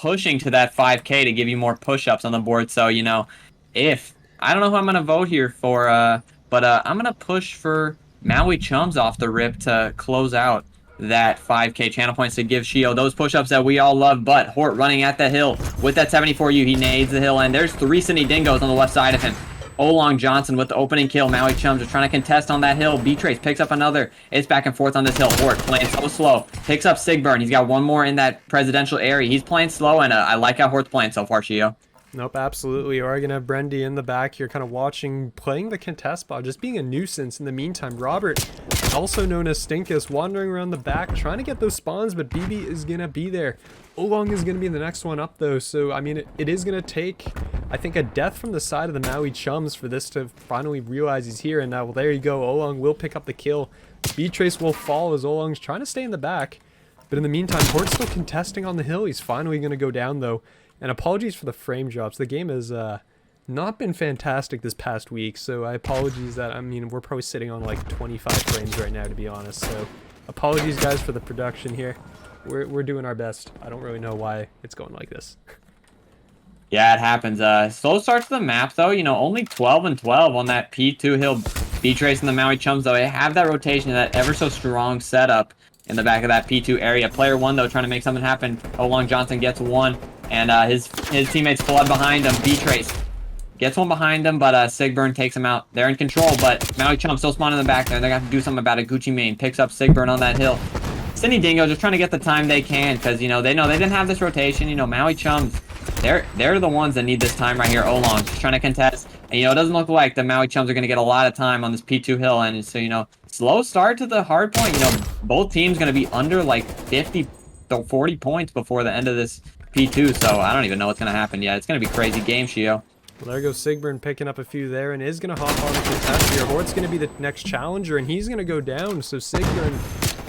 pushing to that 5K to give you more push-ups on the board. So, if I don't know who I'm gonna vote here for, but I'm gonna push for Maui Chums off the rip to close out that 5K channel points to give Shio those push-ups that we all love. But Hort running at the hill with that 74U, he nades the hill, and there's 3 Sydney Dingoes on the left side of him. Olong Johnson with the opening kill. Maui Chums are trying to contest on that hill. B-Trace picks up another. It's back and forth on this hill. Hort playing so slow. Picks up Sigburn. He's got one more in that presidential area. He's playing slow, and I like how Hort's playing so far, Shio. Nope, absolutely. Or going to have Brendy in the back here kind of watching, playing the contest spot, just being a nuisance in the meantime. Robert, also known as Stinkus, wandering around the back, trying to get those spawns, but BB is going to be there. Olong is going to be the next one up, though. So, I mean, it is going to take, I think, a death from the side of the Maui Chums for this to finally realize he's here. And now, well, there you go. Olong will pick up the kill. B-Trace will fall as Olong's trying to stay in the back. But in the meantime, Hort's still contesting on the hill. He's finally going to go down, though. And apologies for the frame drops. The game has not been fantastic this past week, so I apologize that, I mean, we're probably sitting on like 25 frames right now, to be honest. So apologies, guys, for the production here. We're doing our best. I don't really know why it's going like this. Yeah, it happens. Slow start to the map, though. Only 12 and 12 on that P2 hill. B-Trace and the Maui Chums, though, they have that rotation, that ever so strong setup in the back of that P2 area. Player 1, though, trying to make something happen. Olong Johnson gets one. And his teammates flood behind him. B-Trace gets one behind him, but Sigburn takes him out. They're in control, but Maui Chum still spawning in the back there. They're going to have to do something about it. Gucci Mane picks up Sigburn on that hill. Sydney Dingo just trying to get the time they can, because, they know they didn't have this rotation. Maui Chums, they're the ones that need this time right here. Olong just trying to contest. And, it doesn't look like the Maui Chums are going to get a lot of time on this P2 hill. And so, slow start to the hard point. Both teams going to be under like 50 to 40 points before the end of this P2, so I don't even know what's going to happen yet. It's going to be a crazy game, Shio. Well, there goes Sigburn picking up a few there and is going to hop on the contest here. Hort's going to be the next challenger, and he's going to go down. So Sigburn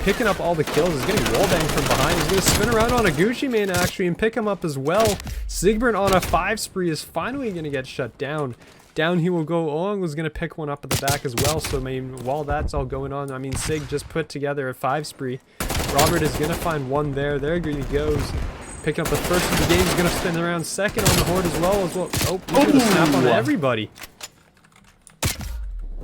picking up all the kills. Is getting wallbanged from behind. He's going to spin around on a Gucci Mane, actually, and pick him up as well. Sigburn on a 5 spree is finally going to get shut down. Down he will go. Olong was going to pick one up at the back as well. So, I mean, while that's all going on, I mean, Sig just put together a 5 spree. Robert is going to find one there. There he goes. Picking up the first of the game. He's going to spin around second on the Horde as well. Oh, he's going to snap on everybody.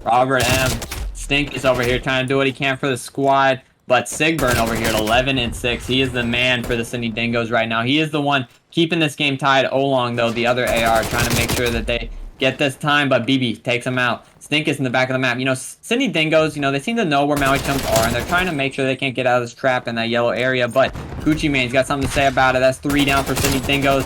Robert M. Stink is over here trying to do what he can for the squad. But Sigburn over here at 11 and 6. He is the man for the Sydney Dingoes right now. He is the one keeping this game tied. Olong, though, the other AR, trying to make sure that they get this time. But BB takes him out. Stink is in the back of the map. Sydney Dingoes, they seem to know where Maui Chums are, and they're trying to make sure they can't get out of this trap in that yellow area. But Gucci Mane's got something to say about it. That's 3 down for Sydney Dingoes.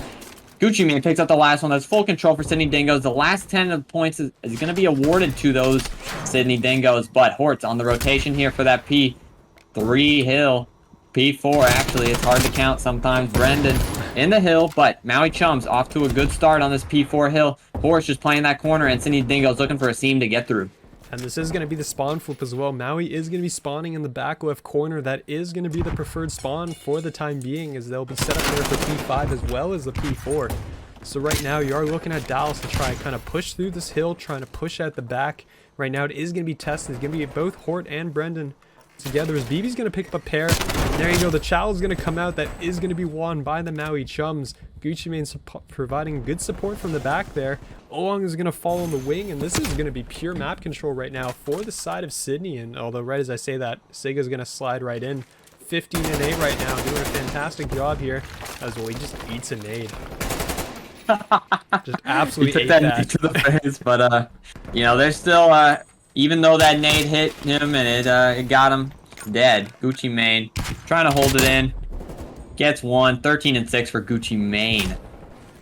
Gucci Mane picks up the last one. That's full control for Sydney Dingoes. The last 10 of the points is going to be awarded to those Sydney Dingoes. But Hort's on the rotation here for that P3 hill. P4, actually. It's hard to count sometimes. Brendan in the hill, but Maui Chums off to a good start on this P4 hill. Hort's just playing that corner, and Sydney Dingoes looking for a seam to get through. And this is going to be the spawn flip as well. Maui is going to be spawning in the back left corner. That is going to be the preferred spawn for the time being, as they'll be set up there for P5 as well as the P4. So right now you are looking at Dallas to try and kind of push through this hill, trying to push at the back. Right now it is going to be tested. It's going to be both Hort and Brendan together, as BB's going to pick up a pair. And there you go. The challenge is going to come out. That is going to be won by the Maui Chums. Gucci Mane providing good support from the back there. Olong is going to fall on the wing, and this is going to be pure map control right now for the side of Sydney. And although right as I say that, Sig is going to slide right in. 15 and 8 right now, doing a fantastic job here. As well, he just eats a nade. Just absolutely he took that to the face, but there's still even though that nade hit him and it got him dead. Gucci Mane trying to hold it in, gets one. 13 and 6 for Gucci Mane.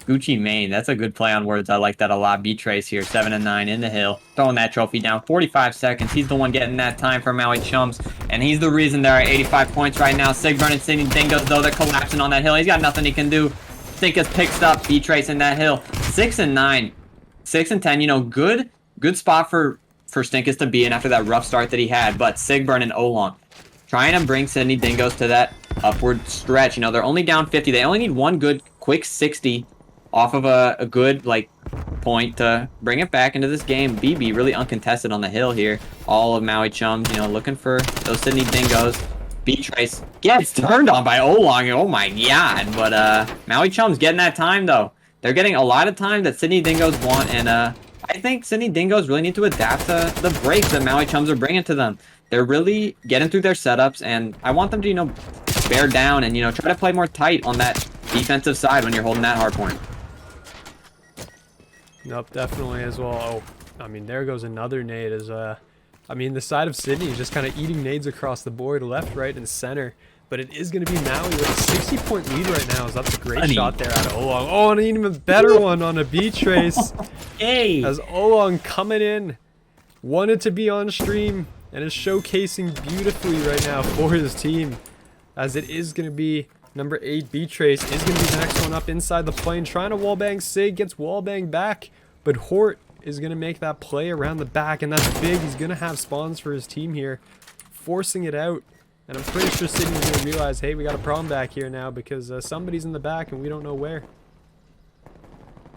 Gucci Mane, that's a good play on words. I like that a lot. B-Trace here, 7 and 9 in the hill, throwing that trophy down. 45 seconds. He's the one getting that time for Maui Chums, and he's the reason they're at 85 points right now. Sigburn and Sydney Dingoes, though, they're collapsing on that hill. He's got nothing he can do. Stinkus picks up B-Trace in that hill. 6 and 9, 6 and 10. Good spot for Stinkus to be in after that rough start that he had. But Sigburn and Olong trying to bring Sydney Dingoes to that upward stretch. They're only down 50. They only need one good quick 60 off of a good point to bring it back into this game. BB really uncontested on the hill here. All of Maui Chums, looking for those Sydney Dingoes. B-Trace gets turned on by Olong. Oh my god. But Maui Chums getting that time though. They're getting a lot of time that Sydney Dingoes want, and I think Sydney Dingoes really need to adapt to the breaks that Maui Chums are bringing to them. They're really getting through their setups, and I want them to, you know, bear down and, you know, try to play more tight on that defensive side when you're holding that hard point. Nope, definitely as well. Oh, I mean, there goes another nade as I mean, the side of Sydney is just kind of eating nades across the board, left, right, and center. But it is going to be Maui with a 60-point lead right now. As that's a great shot there out of Olong. Oh, and an even better one on a B-Trace. Hey! As Olong coming in, wanted to be on stream, and is showcasing beautifully right now for his team. As it is going to be number 8 B-Trace is going to be the next one up inside the plane. Trying to wallbang Sig, gets wallbang back. But Hort is going to make that play around the back, and that's big. He's going to have spawns for his team here, forcing it out. And I'm pretty sure Sydney's going to realize, hey, we got a problem back here now because somebody's in the back and we don't know where.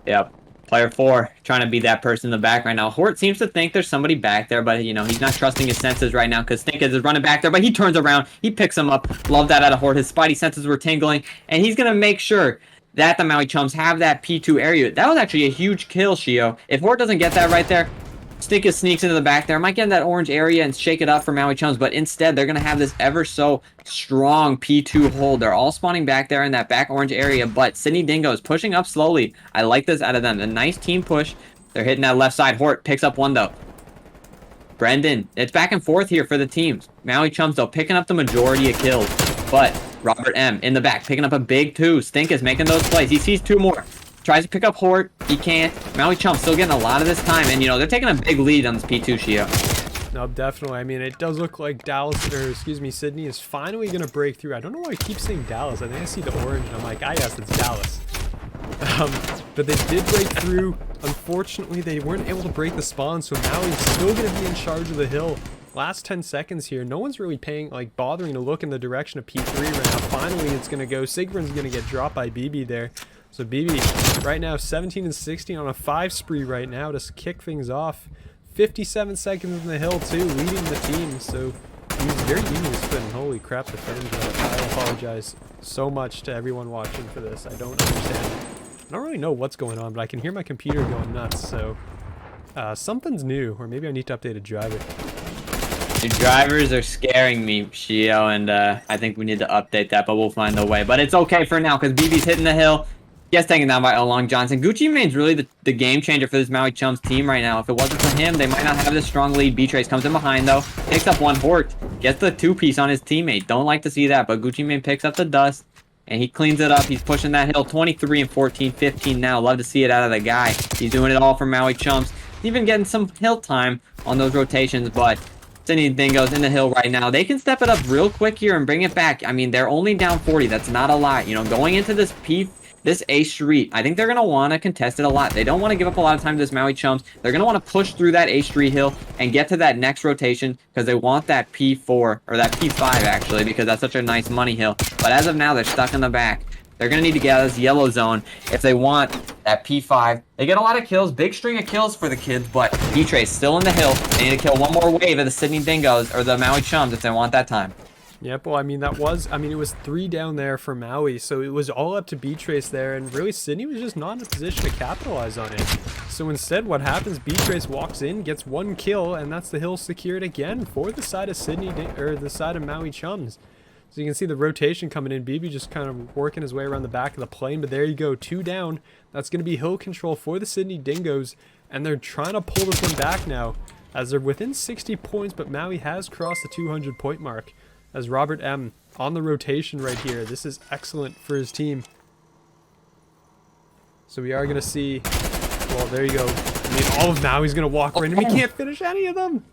Yep. Player 4 trying to be that person in the back right now. Hort seems to think there's somebody back there, but, you know, he's not trusting his senses right now because Stinkers is running back there, but he turns around. He picks him up. Love that out of Hort. His spidey senses were tingling, and he's going to make sure that the Maui Chums have that P2 area. That was actually a huge kill, Shio. If Hort doesn't get that right there, Stinkus sneaks into the back there. Might get in that orange area and shake it up for Maui Chums, but instead they're going to have this ever so strong P2 hold. They're all spawning back there in that back orange area, but Sydney Dingoes pushing up slowly. I like this out of them. A nice team push. They're hitting that left side. Hort picks up one, though. Brendan, it's back and forth here for the teams. Maui Chums, though, picking up the majority of kills, but Robert M. in the back, picking up a big 2. Stinkus making those plays. He sees 2 more. Tries to pick up Hort. He can't. Maui Chums still getting a lot of this time. And, you know, they're taking a big lead on this P2, Shio. No, definitely. I mean, it does look like Dallas, or excuse me, Sydney is finally going to break through. I don't know why I keep saying Dallas. I think I see the orange, and I'm like, ah, yes, it's Dallas. But they did break through. Unfortunately, they weren't able to break the spawn, so Maui's still going to be in charge of the hill. Last 10 seconds here. No one's really bothering to look in the direction of P3 right now. Finally, it's going to go. Sigbjorn's going to get dropped by BB there. So BB right now 17 and 16 on a 5 spree right now to kick things off. 57 seconds in the hill too, leading the team. So he's very evenly split. Holy crap, the fans. I apologize so much to everyone watching for this. I don't understand. I don't really know what's going on, but I can hear my computer going nuts. So something's new, or maybe I need to update a driver. The drivers are scaring me, Shio, and I think we need to update that, but we'll find a way. But it's okay for now because BB's hitting the hill. Gets taken down by Olong Johnson. Gucci Mane's really the game changer for this Maui Chums team right now. If it wasn't for him, they might not have this strong lead. B-Trace comes in behind, though. Picks up one. Hort gets the 2-piece on his teammate. Don't like to see that, but Gucci Mane picks up the dust, and he cleans it up. He's pushing that hill. 23 and 14, 15 now. Love to see it out of the guy. He's doing it all for Maui Chums. He's even getting some hill time on those rotations, but Sydney Dingoes in the hill right now. They can step it up real quick here and bring it back. I mean, they're only down 40. That's not a lot. You know, going into this A street, I think they're going to want to contest it a lot. They don't want to give up a lot of time to this Maui Chums. They're going to want to push through that A street hill and get to that next rotation because they want that P4, or that P5 actually, because that's such a nice money hill. But as of now, they're stuck in the back. They're going to need to get out of this yellow zone if they want that P5. They get a lot of kills, big string of kills for the kids, but B-Trace still in the hill. They need to kill one more wave of the Sydney Dingoes or the Maui Chums if they want that time. Yep, well, I mean, it was 3 down there for Maui, so it was all up to B-Trace there, and really Sydney was just not in a position to capitalize on it. So instead, what happens, B-Trace walks in, gets 1 kill, and that's the hill secured again for the side of the side of Maui Chums. So you can see the rotation coming in, BB just kind of working his way around the back of the plane, but there you go, 2 down. That's going to be hill control for the Sydney Dingoes, and they're trying to pull this one back now, as they're within 60 points, but Maui has crossed the 200-point mark. As Robert M. on the rotation right here. This is excellent for his team. So we are going to see... Well, there you go. I mean, all of Maui's going to walk right in. We can't finish any of them.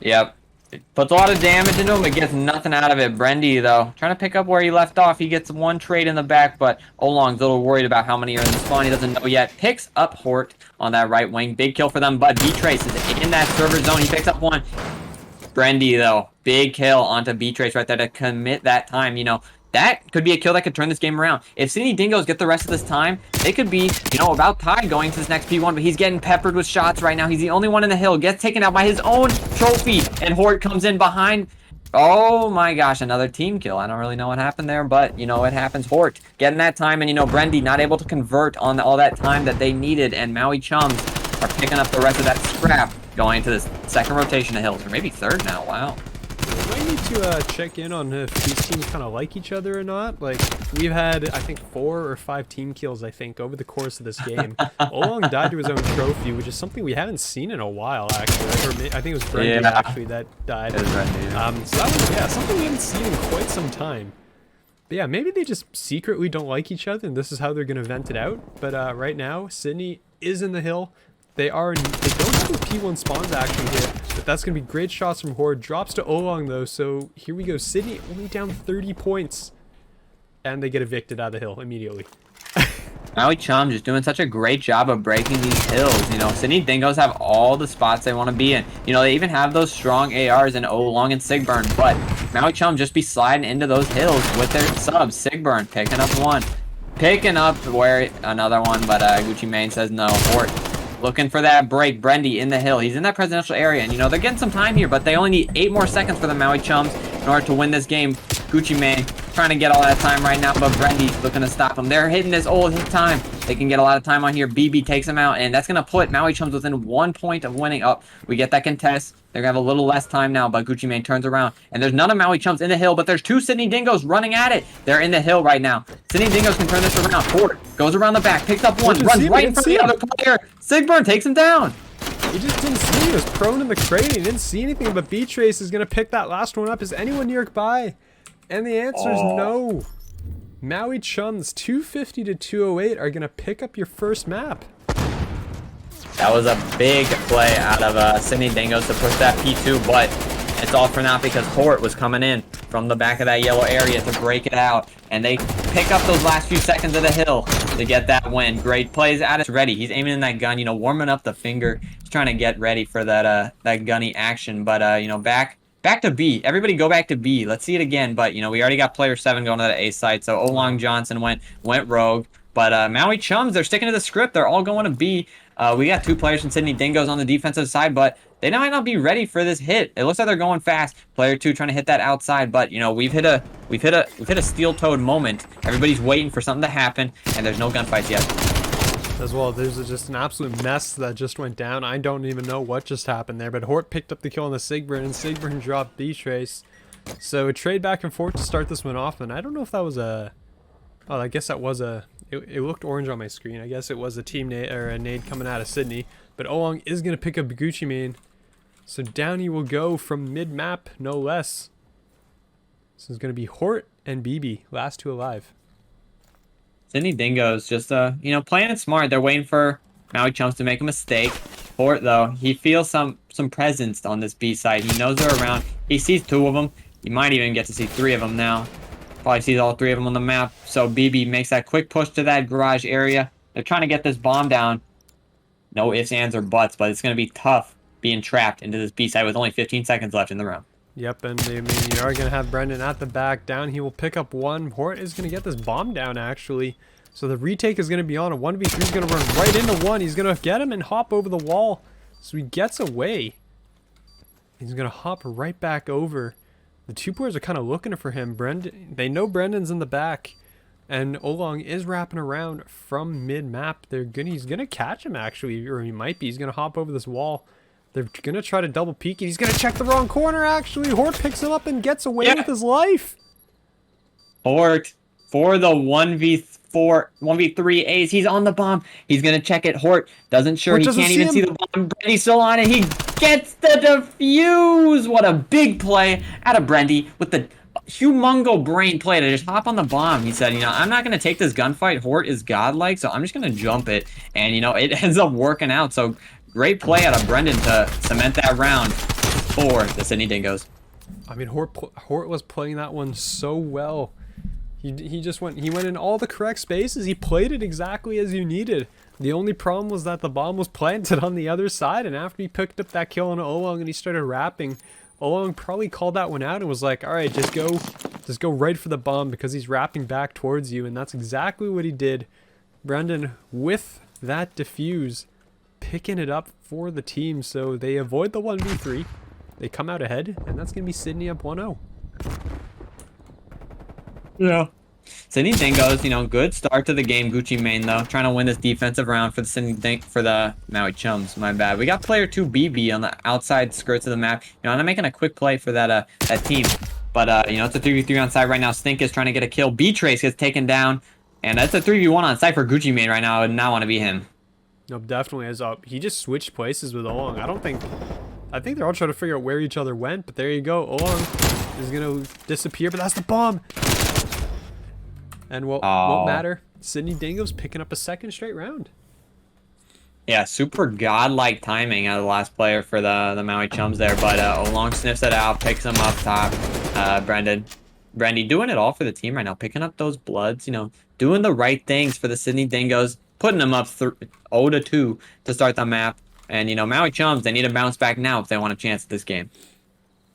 Yep. It puts a lot of damage into him. It gets nothing out of it. Brendy, though, trying to pick up where he left off. He gets 1 trade in the back, but Olong's a little worried about how many are in the spawn. He doesn't know yet. Picks up Hort on that right wing. Big kill for them, but B-Trace is in that server zone. He picks up 1. Brendy, though, big kill onto B-Trace right there to commit that time. You know, that could be a kill that could turn this game around. If Sydney Dingoes get the rest of this time, they could be, you know, about tied going to this next P1, but he's getting peppered with shots right now. He's the only one in the hill. Gets taken out by his own trophy, and Hort comes in behind Oh my gosh, another team kill. I don't really know what happened there, but, you know, it happens. Hort getting that time, and, you know, Brendy not able to convert on all that time that they needed, and Maui Chums are picking up the rest of that scrap going into this second rotation of hills, or maybe third now. Wow. We might need to check in on if these teams kind of like each other or not. Like, we've had, I think, 4 or 5 team kills, I think, over the course of this game. Olong died to his own trophy, which is something we haven't seen in a while, actually. Or I think it was Brendy, Yeah. actually, that died. It was Brendy, yeah. So that was, yeah, something we haven't seen in quite some time. But yeah, maybe they just secretly don't like each other, and this is how they're going to vent it out. But right now, Sydney is in the hill. They don't have the P1 spawns actually here, but that's going to be great shots from Horde. Drops to Olong though, so here we go. Sydney only down 30 points, and they get evicted out of the hill immediately. Maui Chum just doing such a great job of breaking these hills. You know, Sydney Dingoes have all the spots they want to be in. You know, they even have those strong ARs in Olong and Sigburn, but Maui Chum just be sliding into those hills with their subs. Sigburn picking up one. Picking up where another one, but Gucci Mane says no. Hort looking for that break. Brendy in the hill. He's in that presidential area, and, you know, they're getting some time here, but they only need 8 more seconds for the Maui Chums in order to win this game. Gucci Mane trying to get all that time right now, but Brendy's looking to stop him. They're hitting this old hit time. They can get a lot of time on here. BB takes him out, and that's going to put Maui Chums within 1 point of winning. Up, we get that contest. They're going to have a little less time now, but Gucci Mane turns around, and there's none of Maui Chums in the hill, but there's 2 Sydney Dingoes running at it. They're in the hill right now. Sydney Dingoes can turn this around. Ford goes around the back, picks up one, runs right in front of the other player. Sigburn takes him down. He just didn't see. He was prone in the crate. He didn't see anything, but B-Trace is going to pick that last one up. Is anyone nearby? And the answer is no. Maui Chums 250 to 208 are going to pick up your first map. That was a big play out of Sydney Dingoes to push that P2, but it's all for naught because Hort was coming in from the back of that yellow area to break it out, and they pick up those last few seconds of the hill to get that win. Great plays at it. Ready. He's aiming in that gun, you know, warming up the finger. He's trying to get ready for that that gunny action, but you know, back to B. Everybody go back to B. Let's see it again, but, you know, we already got player 7 going to that A site, so Olong Johnson went rogue. But Maui Chums, they're sticking to the script. They're all going to B. We got 2 players from Sydney Dingoes on the defensive side, but they might not be ready for this hit. It looks like they're going fast. Player 2 trying to hit that outside, but, you know, we've hit a steel-toed moment. Everybody's waiting for something to happen, and there's no gunfights yet. As well, there's just an absolute mess that just went down. I don't even know what just happened there, but Hort picked up the kill on the Sigburn, and Sigburn dropped B-Trace. So a trade back and forth to start this one off, and I don't know if that was a... Oh, I guess that was a... It looked orange on my screen. I guess it was a team nade or a nade coming out of Sydney. But Olong is going to pick up Gucci Mane. So down he will go from mid-map, no less. So it's going to be Hort and BB, last 2 alive. Sydney Dingoes just, you know, playing it smart. They're waiting for Maui Chums to make a mistake. Hort, though, he feels some presence on this B side. He knows they're around. He sees 2 of them. He might even get to see 3 of them now. Probably sees all 3 of them on the map. So BB makes that quick push to that garage area. They're trying to get this bomb down. No ifs, ands, or buts, but it's going to be tough being trapped into this B side with only 15 seconds left in the round. Yep, and I mean, you are going to have Brendan at the back. Down he will pick up 1. Hort is going to get this bomb down, actually. So the retake is going to be on. A 1v3 is going to run right into 1. He's going to get him and hop over the wall. So he gets away. He's going to hop right back over. The 2 players are kind of looking for him. Brendan, they know Brendan's in the back. And Olong is wrapping around from mid-map. He's going to catch him, actually. Or he might be. He's going to hop over this wall. They're going to try to double peek it. He's going to check the wrong corner, actually. Hort picks him up and gets away with his life. Hort For the 1v3 A's, he's on the bomb. He's going to check it. Hort doesn't sure. He can't even see the bomb. Brendy's still on it. He gets the defuse. What a big play out of Brendy with the humongo brain play to just hop on the bomb. He said, you know, I'm not going to take this gunfight. Hort is godlike, so I'm just going to jump it. And, you know, it ends up working out. So great play out of Brendan to cement that round for the Sydney Dingoes. I mean, Hort was playing that one so well. He went in all the correct spaces. He played it exactly as you needed. The only problem was that the bomb was planted on the other side, and after he picked up that kill on Olong and he started rapping, Olong probably called that one out and was like, all right, just go right for the bomb because he's rapping back towards you, and that's exactly what he did. Brendan, with that defuse, picking it up for the team, so they avoid the 1v3. they come out ahead, and that's going to be Sydney up 1-0. Yeah. Sydney Dingoes, you know, good start to the game. Gucci Mane, though, trying to win this defensive round for the Maui Chums. My bad. We got player 2 BB on the outside skirts of the map. You know, I'm making a quick play for that team. But, you know, it's a 3v3 on site right now. Stink is trying to get a kill. B-Trace gets taken down. And that's a 3v1 on site for Gucci Mane right now. I would not want to be him. Nope, definitely is up. He just switched places with Olong. I think they're all trying to figure out where each other went, but there you go. Olong is going to disappear, but that's the bomb. And won't matter. Sydney Dingoes picking up a second straight round. Yeah, super godlike timing out of the last player for the Maui Chums there. But Olong sniffs it out, picks him up top. Brandy doing it all for the team right now, picking up those bloods, you know, doing the right things for the Sydney Dingoes, putting them up 0-2 to start the map. And, you know, Maui Chums, they need to bounce back now if they want a chance at this game.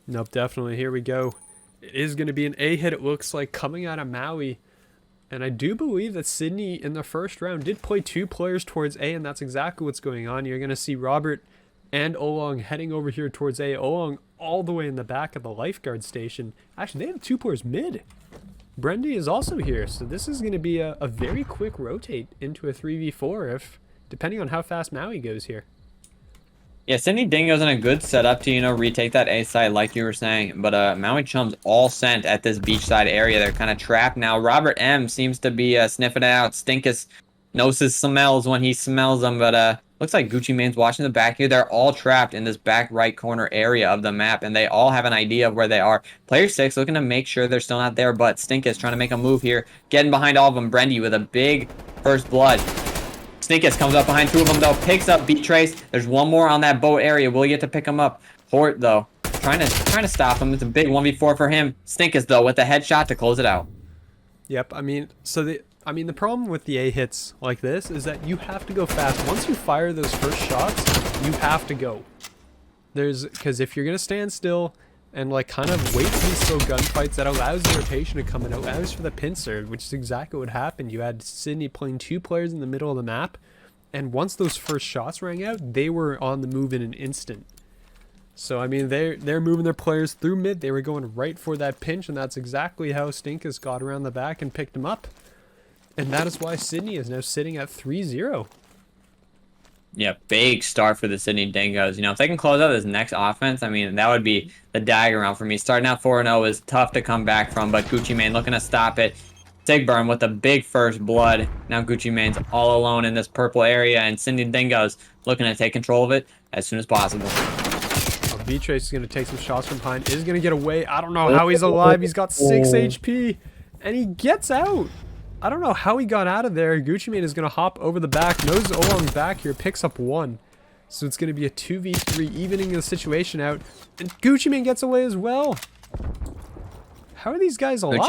Nope, definitely. Here we go. It is going to be an A hit, it looks like, coming out of Maui. And I do believe that Sydney in the first round did play 2 players towards A, and that's exactly what's going on. You're going to see Robert and Olong heading over here towards A. Olong all the way in the back of the lifeguard station. Actually, they have 2 players mid. Brendy is also here, so this is going to be a very quick rotate into a 3v4 depending on how fast Maui goes here. Yeah, Sydney Dingo's in a good setup to, you know, retake that A side like you were saying. But Maui Chums all sent at this beachside area. They're kind of trapped now. Robert M seems to be sniffing it out. Stinkus knows his smells when he smells them. But looks like Gucci Mane's watching the back here. They're all trapped in this back right corner area of the map. And they all have an idea of where they are. Player 6 looking to make sure they're still not there. But Stinkus trying to make a move here. Getting behind all of them. Brendy with a big first blood. Stinkus comes up behind 2 of them, though. Picks up B-Trace. There's one more on that boat area. Will he get to pick him up? Hort, though, trying to stop him. It's a big 1v4 for him. Stinkus, though, with the headshot to close it out. Yep, the problem with the A hits like this is that you have to go fast. Once you fire those first shots, you have to go. Because if you're going to stand still and like kind of wait for these slow gunfights, that allows the rotation to come in, allows for the pincer, which is exactly what happened. You had Sydney playing 2 players in the middle of the map, and once those first shots rang out, they were on the move in an instant. So I mean, they're moving their players through mid. They were going right for that pinch, and that's exactly how Stinkus got around the back and picked him up. And that is why Sydney is now sitting at 3-0. Yeah, big start for the Sydney Dingoes. You know, if they can close out this next offense, I mean, that would be the dagger round for me. Starting out 4-0 is tough to come back from, but Gucci Mane looking to stop it. Sigburn with the big first blood. Now Gucci Mane's all alone in this purple area, and Sydney Dingoes looking to take control of it as soon as possible. B-Trace is going to take some shots from behind. Is going to get away. I don't know how he's alive. He's got 6 HP, and he gets out. I don't know how he got out of there. Gucci Mane is going to hop over the back. Knows Olong's back here. Picks up 1. So it's going to be a 2v3, evening the situation out. And Gucci Mane gets away as well. How are these guys alive?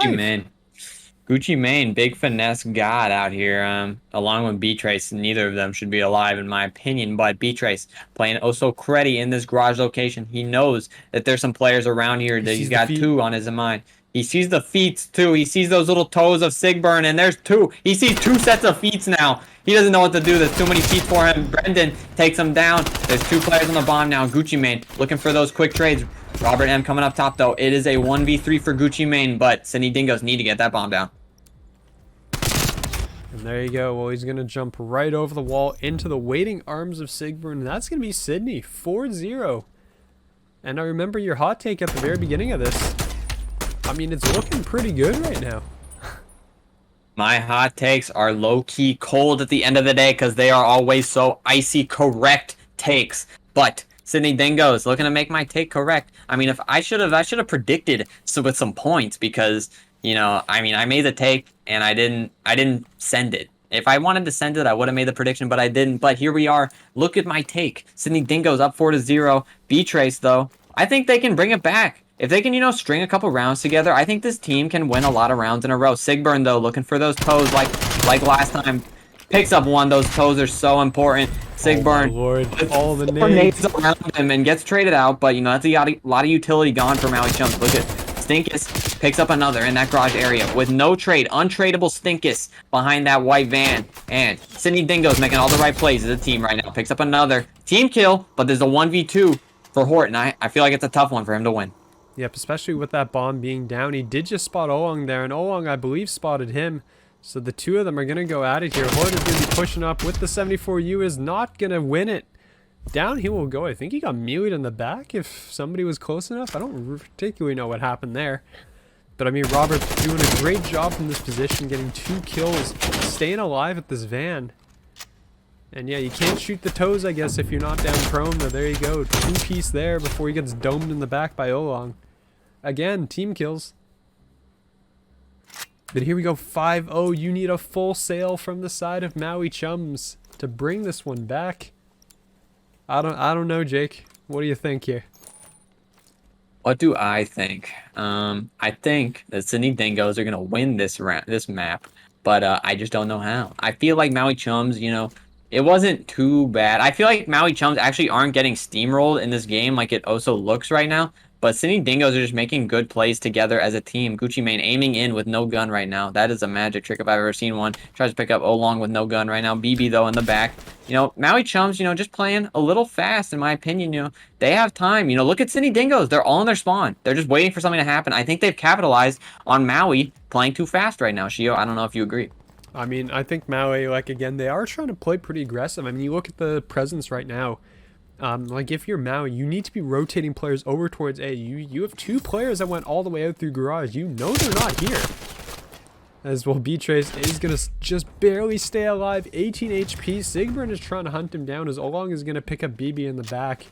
Gucci Mane, big finesse god out here. Along with B-Trace, neither of them should be alive in my opinion. But B-Trace playing oh so cruddy in this garage location. He knows that there's some players around here that he's got 2 on his mind. He sees the feet too. He sees those little toes of Sigburn, and there's 2. He sees 2 sets of feet now. He doesn't know what to do. There's too many feet for him. Brendan takes him down. There's 2 players on the bomb now. Gucci Mane looking for those quick trades. Robert M coming up top, though. It is a 1v3 for Gucci Mane, but Sydney Dingoes need to get that bomb down. And there you go. Well, he's going to jump right over the wall into the waiting arms of Sigburn, and that's going to be Sydney, 4-0. And I remember your hot take at the very beginning of this. I mean, it's looking pretty good right now. My hot takes are low-key cold at the end of the day because they are always so icy correct takes. But Sydney Dingoes looking to make my take correct. I mean, if I should have predicted with some points because, you know, I mean, I made the take and I didn't send it. If I wanted to send it, I would have made the prediction, but I didn't. But here we are. Look at my take. Sydney Dingoes up 4-0. B-Trace, though, I think they can bring it back. If they can, you know, string a couple rounds together, I think this team can win a lot of rounds in a row. Sigburn, though, looking for those toes like last time. Picks up 1. Those toes are so important. Sigburn, oh Lord, all the nades around him and gets traded out, but, you know, that's a lot of utility gone for Maui Chums. Look at Stinkus picks up another in that garage area with no trade. Untradeable Stinkus behind that white van. And Sydney Dingoes making all the right plays as a team right now. Picks up another team kill, but there's a 1v2. for Horton. I feel like it's a tough one for him to win. Yep, especially with that bomb being down. He did just spot Olong there, and Olong, I believe, spotted him. So the two of them are going to go at it here. Horton is going to be pushing up with the 74U, is not going to win it. Down he will go. I think he got meleeed in the back if somebody was close enough. I don't particularly know what happened there. But I mean, Robert's doing a great job from this position, getting 2 kills, staying alive at this van. And yeah, you can't shoot the toes, I guess, if you're not down prone. But there you go. 2-piece there before he gets domed in the back by Olong. Again, team kills. But here we go, 5-0. You need a full sail from the side of Maui Chums to bring this one back. I don't know, Jake. What do you think here? What do I think? I think the Sydney Dingoes are gonna win this map, but I just don't know how. I feel like Maui Chums, you know, it wasn't too bad. I feel like Maui Chums actually aren't getting steamrolled in this game like it also looks right now. But Sydney Dingoes are just making good plays together as a team. Gucci Mane aiming in with no gun right now. That is a magic trick if I've ever seen one. Tries to pick up Olong with no gun right now. BB, though, in the back. You know, Maui Chums, you know, just playing a little fast, in my opinion. You know, they have time. You know, look at Sydney Dingoes. They're all in their spawn. They're just waiting for something to happen. I think they've capitalized on Maui playing too fast right now. Shio, I don't know if you agree. I mean, I think Maui, like, again, they are trying to play pretty aggressive. I mean, you look at the presence right now. Like, if you're Maui, you need to be rotating players over towards A. You have 2 players that went all the way out through garage. You know they're not here. As well, B-Trace is going to just barely stay alive. 18 HP. Sigburn is trying to hunt him down as Olong is going to pick up BB in the back.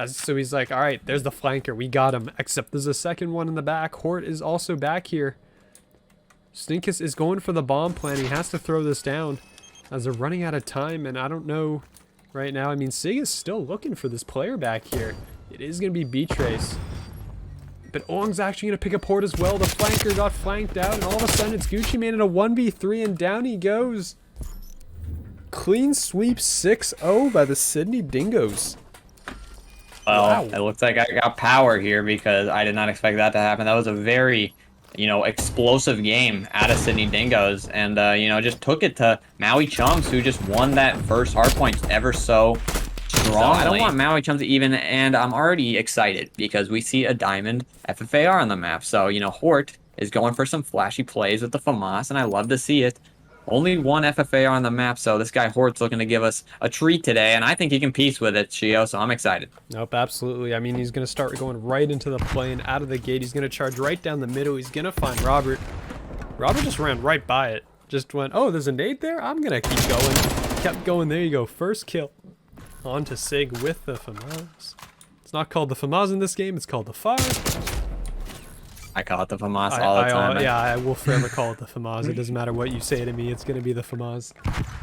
So he's like, all right, there's the flanker. We got him. Except there's a second one in the back. Hort is also back here. Stinkus is going for the bomb plan. He has to throw this down as they're running out of time, and I don't know right now. I mean, Sig is still looking for this player back here. It is going to be B-Trace. But Olong's actually going to pick up Hort as well. The flanker got flanked out, and all of a sudden it's Gucci Mane in a 1v3, and down he goes. Clean sweep 6-0 by the Sydney Dingoes. Well, Wow. It looks like I got power here because I did not expect that to happen. That was a very, you know, explosive game out of Sydney Dingoes, and you know, just took it to Maui Chums, who just won that first hardpoint ever so strongly. I don't want Maui Chums to even, and I'm already excited because we see a diamond FFAR on the map. So, you know, Hort is going for some flashy plays with the FAMAS, and I love to see it. Only one FFAR on the map, so this guy Hort's looking to give us a treat today, and I think he can piece with it, Shio, so I'm excited. Nope, absolutely. I mean, he's going to start going right into the plane, out of the gate. He's going to charge right down the middle. He's going to find Robert. Robert just ran right by it. Just went, oh, there's a nade there? I'm going to keep going. Kept going. There you go. First kill. On to Sig with the FAMAS. It's not called the FAMAS in this game. It's called the Fire. I call it the FAMAS all the time. Yeah, I will forever call it the FAMAS. It doesn't matter what you say to me. It's going to be the FAMAS.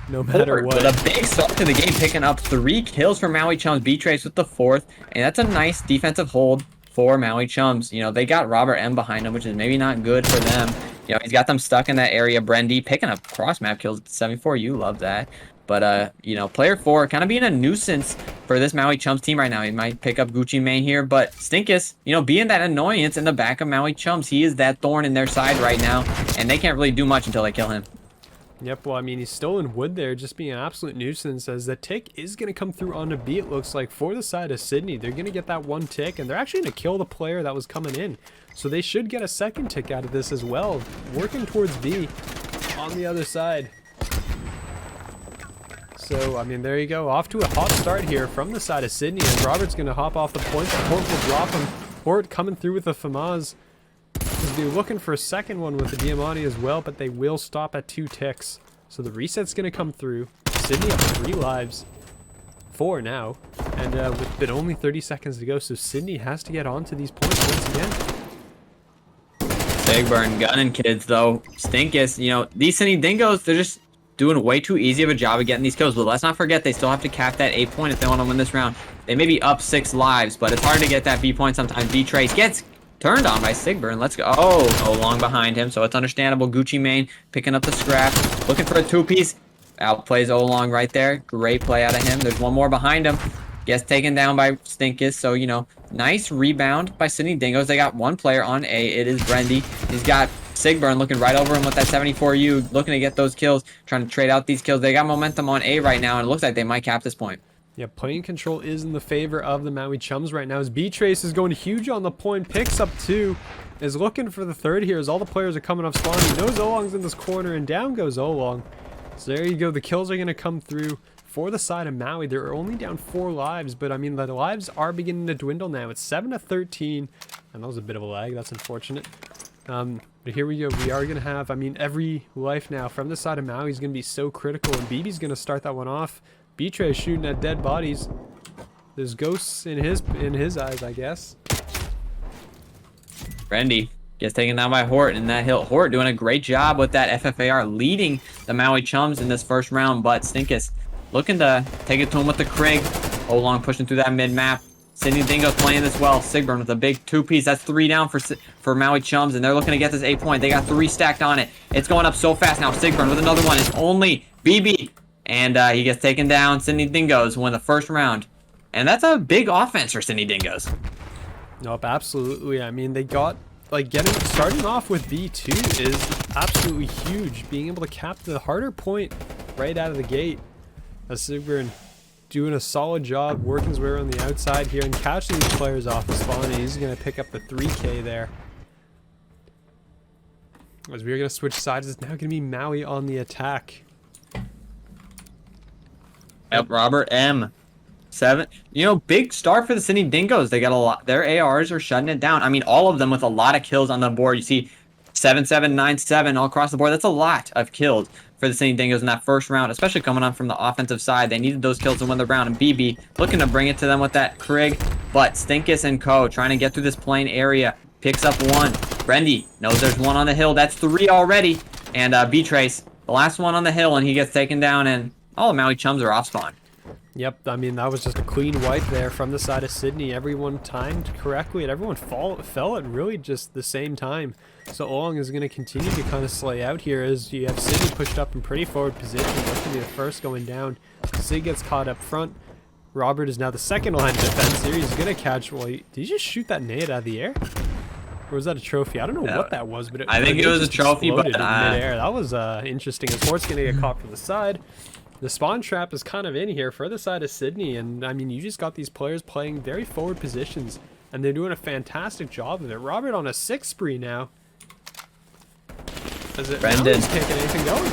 No matter what. With a big start to the game, picking up 3 kills for Maui Chums. B-Trace with the 4th. And that's a nice defensive hold for Maui Chums. You know, they got Robert M behind him, which is maybe not good for them. You know, he's got them stuck in that area. Brendy picking up cross-map kills at 74. You love that. But, you know, player 4 kind of being a nuisance for this Maui Chums team right now. He might pick up Gucci Mane here, but Stinkus, you know, being that annoyance in the back of Maui Chums, he is that thorn in their side right now, and they can't really do much until they kill him. Yep, well, I mean, he's still in wood there, just being an absolute nuisance, as the tick is going to come through on a B, it looks like, for the side of Sydney. They're going to get that 1 tick, and they're actually going to kill the player that was coming in. So they should get a 2nd tick out of this as well, working towards B on the other side. So, I mean, there you go. Off to a hot start here from the side of Sydney, and Robert's going to hop off the point. Hort will drop him. Hort coming through with the FAMAS. He's be looking for a second one with the Diamante as well, but they will stop at 2 ticks. So the reset's going to come through. Sydney up 3 lives. 4 now. And with only 30 seconds to go, so Sydney has to get onto these points once again. Big burn gunning kids, though. Stinkus, you know, these Sydney Dingoes, they're just doing way too easy of a job of getting these kills. But let's not forget, they still have to cap that 8 point if they want to win this round. They may be up 6 lives, but it's hard to get that B point sometimes. B-Trace gets turned on by Sigburn. Let's go. Oh, long behind him, so it's understandable. Gucci Mane picking up the scrap, looking for a 2-piece. Outplays Olong right there. Great play out of him. There's one more behind him. Gets taken down by Stinkus. So, you know, nice rebound by Sydney Dingoes. They got 1 player on A. It is Brendy. He's got Sigburn looking right over him with that 74U, looking to get those kills, trying to trade out these kills. They got momentum on A right now, and it looks like they might cap this point. Yeah, plane control is in the favor of the Maui Chums right now as B-Trace is going huge on the point, picks up 2, is looking for the 3rd here as all the players are coming off spawn. He knows Olong's in this corner and down goes Olong. So there you go, the kills are going to come through for the side of Maui. They're only down 4 lives, but I mean the lives are beginning to dwindle now. It's 7-13, and that was a bit of a lag, that's unfortunate. But here we go, we are going to have, I mean, every life now from the side of Maui is going to be so critical, and BB's going to start that one off. B-Tray shooting at dead bodies. There's ghosts in his eyes, I guess. Brendy gets taken down by Hort, and that hill. Hort doing a great job with that FFAR, leading the Maui Chums in this first round, but Stinkus looking to take it to him with the Krig. Olong pushing through that mid-map. Sydney Dingoes playing this well. Sigburn with a big 2-piece. That's 3 down for Maui Chums, and they're looking to get this 8 point. They got 3 stacked on it. It's going up so fast now. Sigburn with another one. It's only BB. And he gets taken down. Sydney Dingoes win the first round. And that's a big offense for Sydney Dingoes. Nope, absolutely. I mean, they got, like, starting off with B2 is absolutely huge. Being able to cap the harder point right out of the gate. As Sigburn doing a solid job, working his way around the outside here and catching these players off the spawn. And he's going to pick up the 3K there. As we're going to switch sides, it's now going to be Maui on the attack. Yep, Robert M. 7. You know, big start for the Sydney Dingoes. They got a lot. Their ARs are shutting it down. I mean, all of them with a lot of kills on the board. You see 7-7, 9-7 all across the board. That's a lot of kills for the Sydney Dingoes in that first round, especially coming on from the offensive side. They needed those kills to win the round. And BB looking to bring it to them with that Krig. But Stinkus and Co. trying to get through this plain area. Picks up 1. Brendy knows there's 1 on the hill. That's 3 already. And B-Trace, the last one on the hill, and he gets taken down. And all the Maui Chums are off spawn. Yep, I mean, that was just a clean wipe there from the side of Sydney. Everyone timed correctly, and everyone fell at really just the same time. So Olong is going to continue to kind of slay out here as you have Sydney pushed up in pretty forward position. That's going to be the first going down. Sig gets caught up front. Robert is now the second line of defense here. He's going to catch... Well, did he just shoot that nade out of the air? Or was that a trophy? I don't know what that was, but I think it was a trophy, but in midair. That was interesting. As Hort's going to get caught from the side. The spawn trap is kind of in here for the side of Sydney, and I mean, you just got these players playing very forward positions, and they're doing a fantastic job of it. Robert on a 6 spree now. Brendan can't get anything going.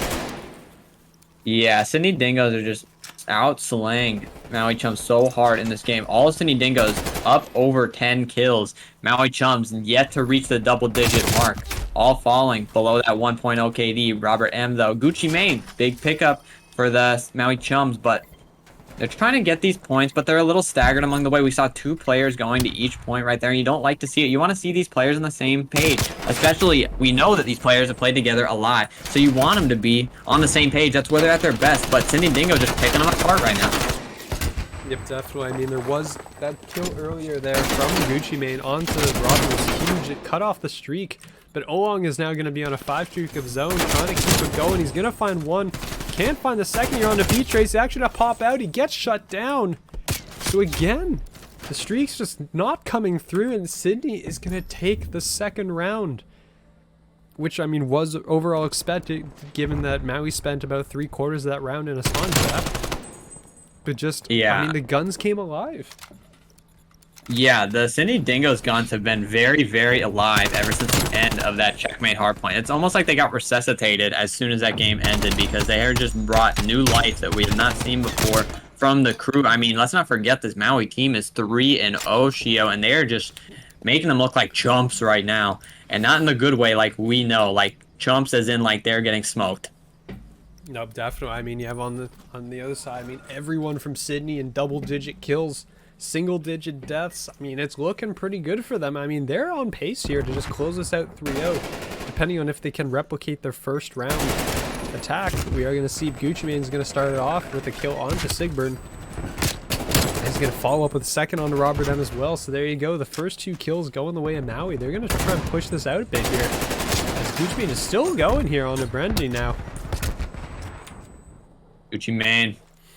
Yeah, Sydney Dingoes are just out-slaying Maui Chums so hard in this game. All Sydney Dingoes up over 10 kills. Maui Chums yet to reach the double-digit mark. All falling below that 1.0 KD. Robert M, though. Gucci Mane, big pickup for the Maui Chums, but they're trying to get these points, but they're a little staggered among the way. We saw 2 players going to each point right there, and you don't like to see it. You want to see these players on the same page, especially we know that these players have played together a lot, so you want them to be on the same page. That's where they're at their best, but Sydney Dingo just picking them apart right now. Yep, definitely. I mean, there was that kill earlier there from Gucci Mane onto Robert was huge. It cut off the streak, but Olong is now going to be on a 5 streak of zone, trying to keep it going. He's going to find 1. Can't find the second here on the B-Trace. He's actually going to pop out. He gets shut down. So again, the streak's just not coming through, and Sydney is going to take the second round. Which, I mean, was overall expected, given that Maui spent about 3/4 of that round in a spawn trap. But just, yeah. I mean, the guns came alive. Yeah, the Sydney Dingoes guns have been very, very alive ever since the end of that checkmate hardpoint. It's almost like they got resuscitated as soon as that game ended because they have just brought new life that we have not seen before from the crew. I mean, let's not forget this Maui team is 3-0, Shio, and they are just making them look like chumps right now. And not in the good way like we know, like chumps as in like they're getting smoked. No, definitely. I mean, you have on the other side, I mean, everyone from Sydney in double-digit kills. Single-digit deaths. I mean, it's looking pretty good for them. I mean, they're on pace here to just close this out 3-0. Depending on if they can replicate their first round attack, we are going to see Gucci Mane's going to start it off with a kill onto Sigburn. He's going to follow up with a second onto Robert M as well. So there you go. The first 2 kills going the way of Maui. They're going to try and push this out a bit here. As Gucci Mane is still going here onto Brendy now. Gucci Mane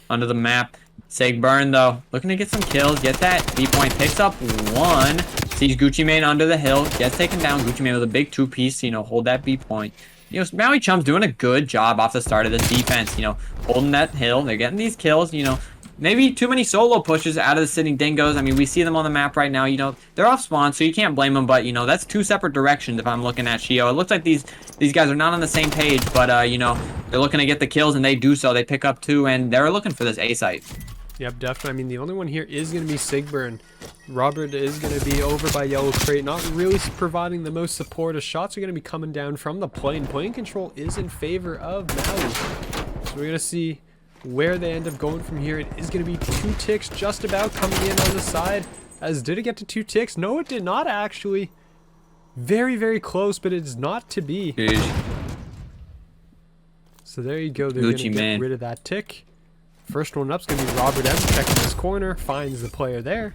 under the map. Sigburn, though, looking to get some kills, get that B point, picks up 1, sees Gucci Mane under the hill, gets taken down. Gucci Mane with a big 2-piece, you know, hold that B point. You know, Maui Chums doing a good job off the start of this defense, you know, holding that hill. They're getting these kills, you know, maybe too many solo pushes out of the Sydney Dingoes. I mean, we see them on the map right now. You know, they're off spawn, so you can't blame them. But you know, that's two separate directions. If I'm looking at Shio, it looks like these guys are not on the same page. But you know, they're looking to get the kills, and they do so. They pick up 2, and they're looking for this A site. Yep, definitely. I mean, the only one here is going to be Sigburn. Robert is going to be over by Yellow Crate, not really providing the most support. As shots are going to be coming down from the plane. Plane control is in favor of Maui. So we're going to see where they end up going from here. It is going to be 2 ticks just about coming in on the side. As did it get to 2 ticks? No, it did not actually. Very, very close, but it is not to be. So there you go. They're going to get rid of that tick. First one up's going to be Robert M. Checking his corner. Finds the player there.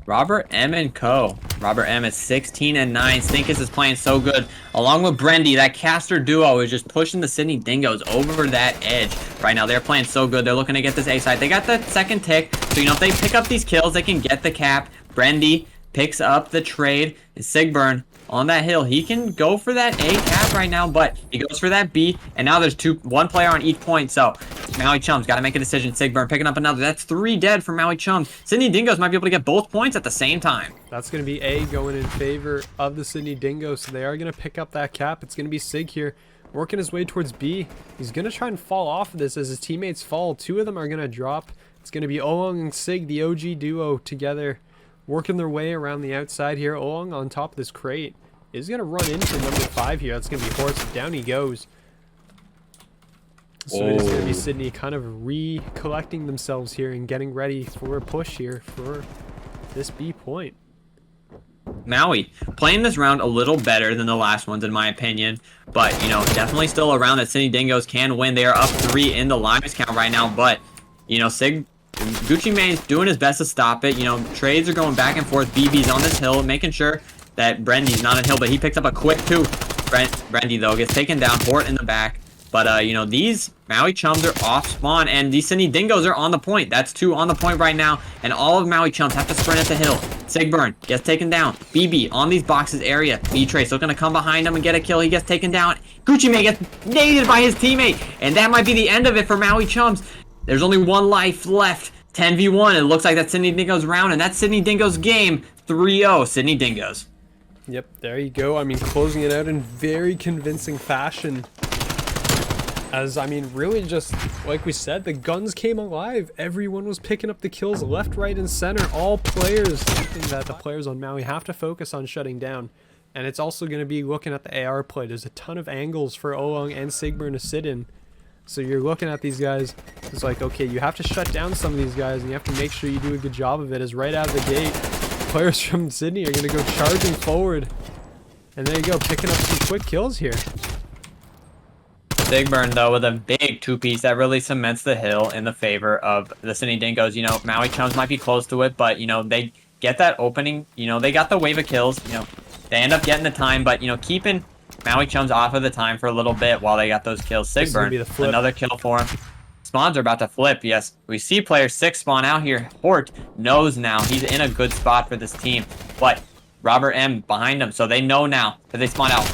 Robert M and co. Robert M is 16 and 9. Stinkus is playing so good. Along with Brendy, that caster duo is just pushing the Sydney Dingoes over that edge. Right now, they're playing so good. They're looking to get this A side. They got the second tick. So, you know, if they pick up these kills, they can get the cap. Brendy picks up the trade. And Sigburn on that hill. He can go for that A cap right now, but he goes for that B. And now there's one player on each point. So, Maui Chums got to make a decision. Sigburn picking up another. That's 3 dead for Maui Chums. Sydney Dingoes might be able to get both points at the same time. That's going to be A going in favor of the Sydney Dingoes. So they are going to pick up that cap. It's going to be Sig here working his way towards B. He's going to try and fall off of this as his teammates fall. 2 of them are going to drop. It's going to be Olong and Sig, the OG duo together, working their way around the outside here. Olong on top of this crate is going to run into number 5 here. That's going to be Horse. Down he goes. So it is going to be Sydney kind of recollecting themselves here and getting ready for a push here for this B point. Maui playing this round a little better than the last ones in my opinion, but you know, definitely still a round that Sydney Dingoes can win. They are up 3 in the lives count right now, but you know, Gucci Mane's doing his best to stop it. You know, trades are going back and forth. BB's on this hill, making sure that Brendy's not on hill, but he picks up a quick 2. Brendy though gets taken down. Hort in the back. But, you know, these Maui Chums are off spawn, and these Sydney Dingoes are on the point. That's 2 on the point right now, and all of Maui Chums have to sprint at the hill. Sigburn gets taken down. BB on these boxes area. B-Trace looking to come behind him and get a kill. He gets taken down. Gucci Mane gets naded by his teammate, and that might be the end of it for Maui Chums. There's only 1 life left. 10v1. It looks like that's Sydney Dingoes round, and that's Sydney Dingoes game. 3-0 Sydney Dingoes. Yep, there you go. I mean, closing it out in very convincing fashion. As, I mean, really just, like we said, the guns came alive. Everyone was picking up the kills left, right, and center. All players, something that the players on Maui have to focus on shutting down. And it's also going to be looking at the AR play. There's a ton of angles for Olong and Sigburn to sit in. So you're looking at these guys. It's like, okay, you have to shut down some of these guys, and you have to make sure you do a good job of it. As right out of the gate, players from Sydney are going to go charging forward. And there you go, picking up some quick kills here. Sigburn, though, with a big 2-piece that really cements the hill in the favor of the Sydney Dingoes. You know, Maui Chums might be close to it, but, you know, they get that opening. You know, they got the wave of kills. You know, they end up getting the time, but, you know, keeping Maui Chums off of the time for a little bit while they got those kills. Sigburn, another kill for him. Spawns are about to flip. Yes, we see player 6 spawn out here. Hort knows now he's in a good spot for this team, but Robert M behind him, so they know now that they spawn out.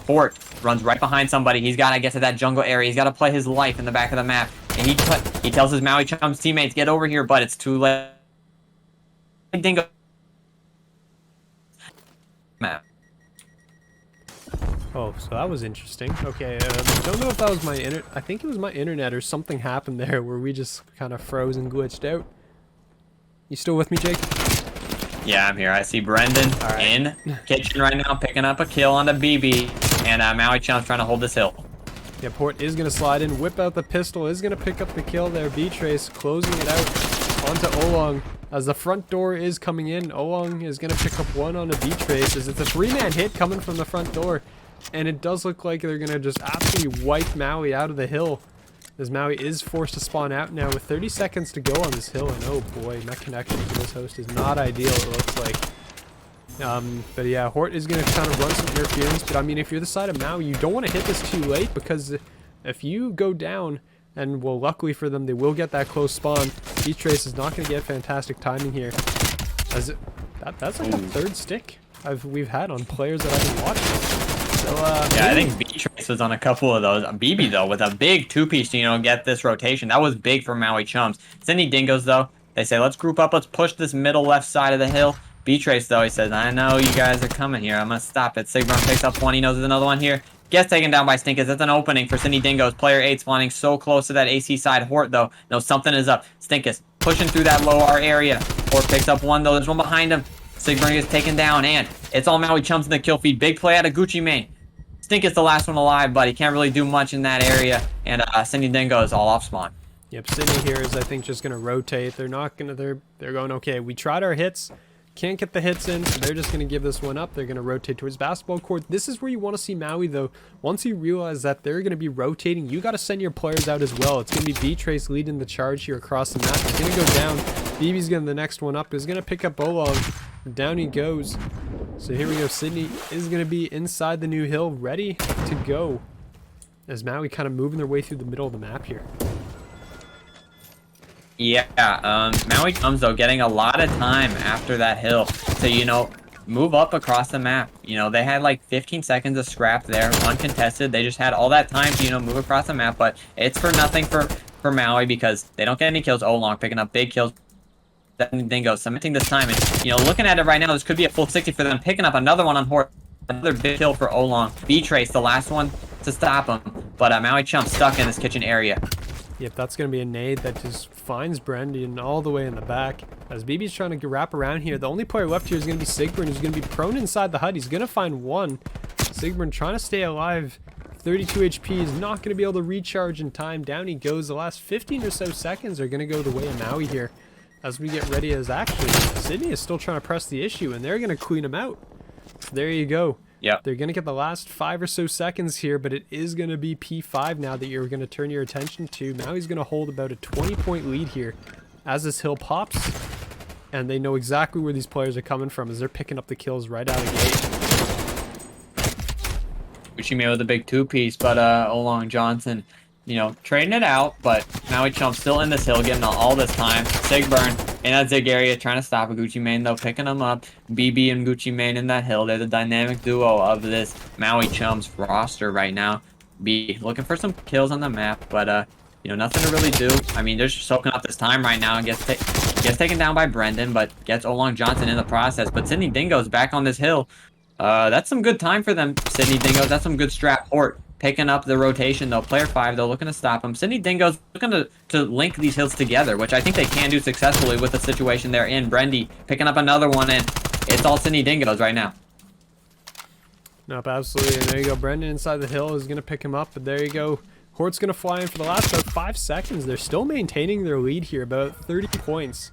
Hort runs right behind somebody. He's got to get to that jungle area. He's got to play his life in the back of the map. And he tells his Maui Chums teammates, get over here, but it's too late. Dingo. Map. Oh, so that was interesting. Okay, don't know if that was my internet. I think it was my internet or something happened there where we just kind of froze and glitched out. You still with me, Jake? Yeah, I'm here. I see Brendan in kitchen right now picking up a kill on the BB. And Maui Chums trying to hold this hill. Yeah, Port is going to slide in, whip out the pistol, is going to pick up the kill there. B-Trace closing it out onto Olong. As the front door is coming in, Olong is going to pick up 1 on a B-Trace. As it's a 3-man hit coming from the front door. And it does look like they're going to just absolutely wipe Maui out of the hill. As Maui is forced to spawn out now with 30 seconds to go on this hill. And oh boy, net connection to this host is not ideal, it looks like. But yeah, Hort is going to kind of run some interference, but I mean, if you're the side of Maui, you don't want to hit this too late, because if you go down, and well, luckily for them, they will get that close spawn. B-Trace is not going to get fantastic timing here. As that's like the 3rd stick we've had on players that I've been watching. So, yeah, I think B-Trace was on a couple of those. BB, though, with a big two-piece to, get this rotation. That was big for Maui Chums. Sydney Dingoes, though, they say, let's group up. Let's push this middle left side of the hill. B-Trace, though, he says, I know you guys are coming here. I'm going to stop it. Sigburn picks up one. He knows there's another one here. Gets taken down by Stinkus. That's an opening for Sydney Dingoes. Player 8 spawning so close to that AC side. Hort, though, knows something is up. Stinkus pushing through that low R area. Hort picks up one, though. There's one behind him. Sigburn gets taken down, and it's all Maui Chums in the kill feed. Big play out of Gucci Mane. Stinkus the last one alive, but he can't really do much in that area. And Sydney Dingoes all off spawn. Yep, Sydney here is, I think, just going to rotate. They're not going to, they're going, okay, we tried our hits. Can't get the hits in, so they're just going to give this one up. They're going to rotate towards basketball court. This is where you want to see Maui, though. Once you realize that they're going to be rotating, you got to send your players out as well. It's going to be B-Trace leading the charge here across the map. He's going to go down. BB's getting the next one up. He's going to pick up Olog. Down he goes. So here we go. Sydney is going to be inside the new hill, ready to go. As Maui kind of moving their way through the middle of the map here. Yeah, Maui Chums, though, getting a lot of time after that hill to, move up across the map. They had like 15 seconds of scrap there, uncontested. They just had all that time to, move across the map, but it's for nothing for Maui because they don't get any kills. Olong picking up big kills. Dingo cementing this time, and, looking at it right now, this could be a full 60 for them. Picking up another one on Hort. Another big kill for Olong. B-Trace, the last one to stop him, but Maui Chums stuck in this kitchen area. Yep, that's going to be a nade that just finds Brendan all the way in the back. As BB's trying to wrap around here, the only player left here is going to be Sigburn, who's going to be prone inside the hut. He's going to find one. Sigburn trying to stay alive. 32 HP is not going to be able to recharge in time. Down he goes. The last 15 or so seconds are going to go the way of Maui here. As we get ready, as actually Sydney is still trying to press the issue, and they're going to clean him out. So there you go. Yep. They're going to get the last 5 or so seconds here, but it is going to be P5 now that you're going to turn your attention to. Maui's going to hold about a 20-point lead here as this hill pops, and they know exactly where these players are coming from as they're picking up the kills right out of the gate. Gucci Mane with a big two-piece, but Olong Johnson, trading it out, but Maui Chums still in this hill, getting all this time. Sigburn in that Zig area, trying to stop a Gucci Mane, though, picking them up. BB and Gucci Mane in that hill. They're the dynamic duo of this Maui Chums roster right now. B looking for some kills on the map, but nothing to really do. I mean, they're just soaking up this time right now and gets taken down by Brendan, but gets Olong Johnson in the process. But Sydney Dingoes back on this hill. That's some good time for them, Sydney Dingoes. That's some good strap. Hort picking up the rotation, though. Player 5, though, looking to stop him. Sydney Dingoes looking to link these hills together, which I think they can do successfully with the situation they're in. Brendy picking up another one, and it's all Sydney Dingoes right now. Nope, absolutely. And there you go. Brendan inside the hill is going to pick him up, but there you go. Hort's going to fly in for the last about 5 seconds. They're still maintaining their lead here, about 30 points.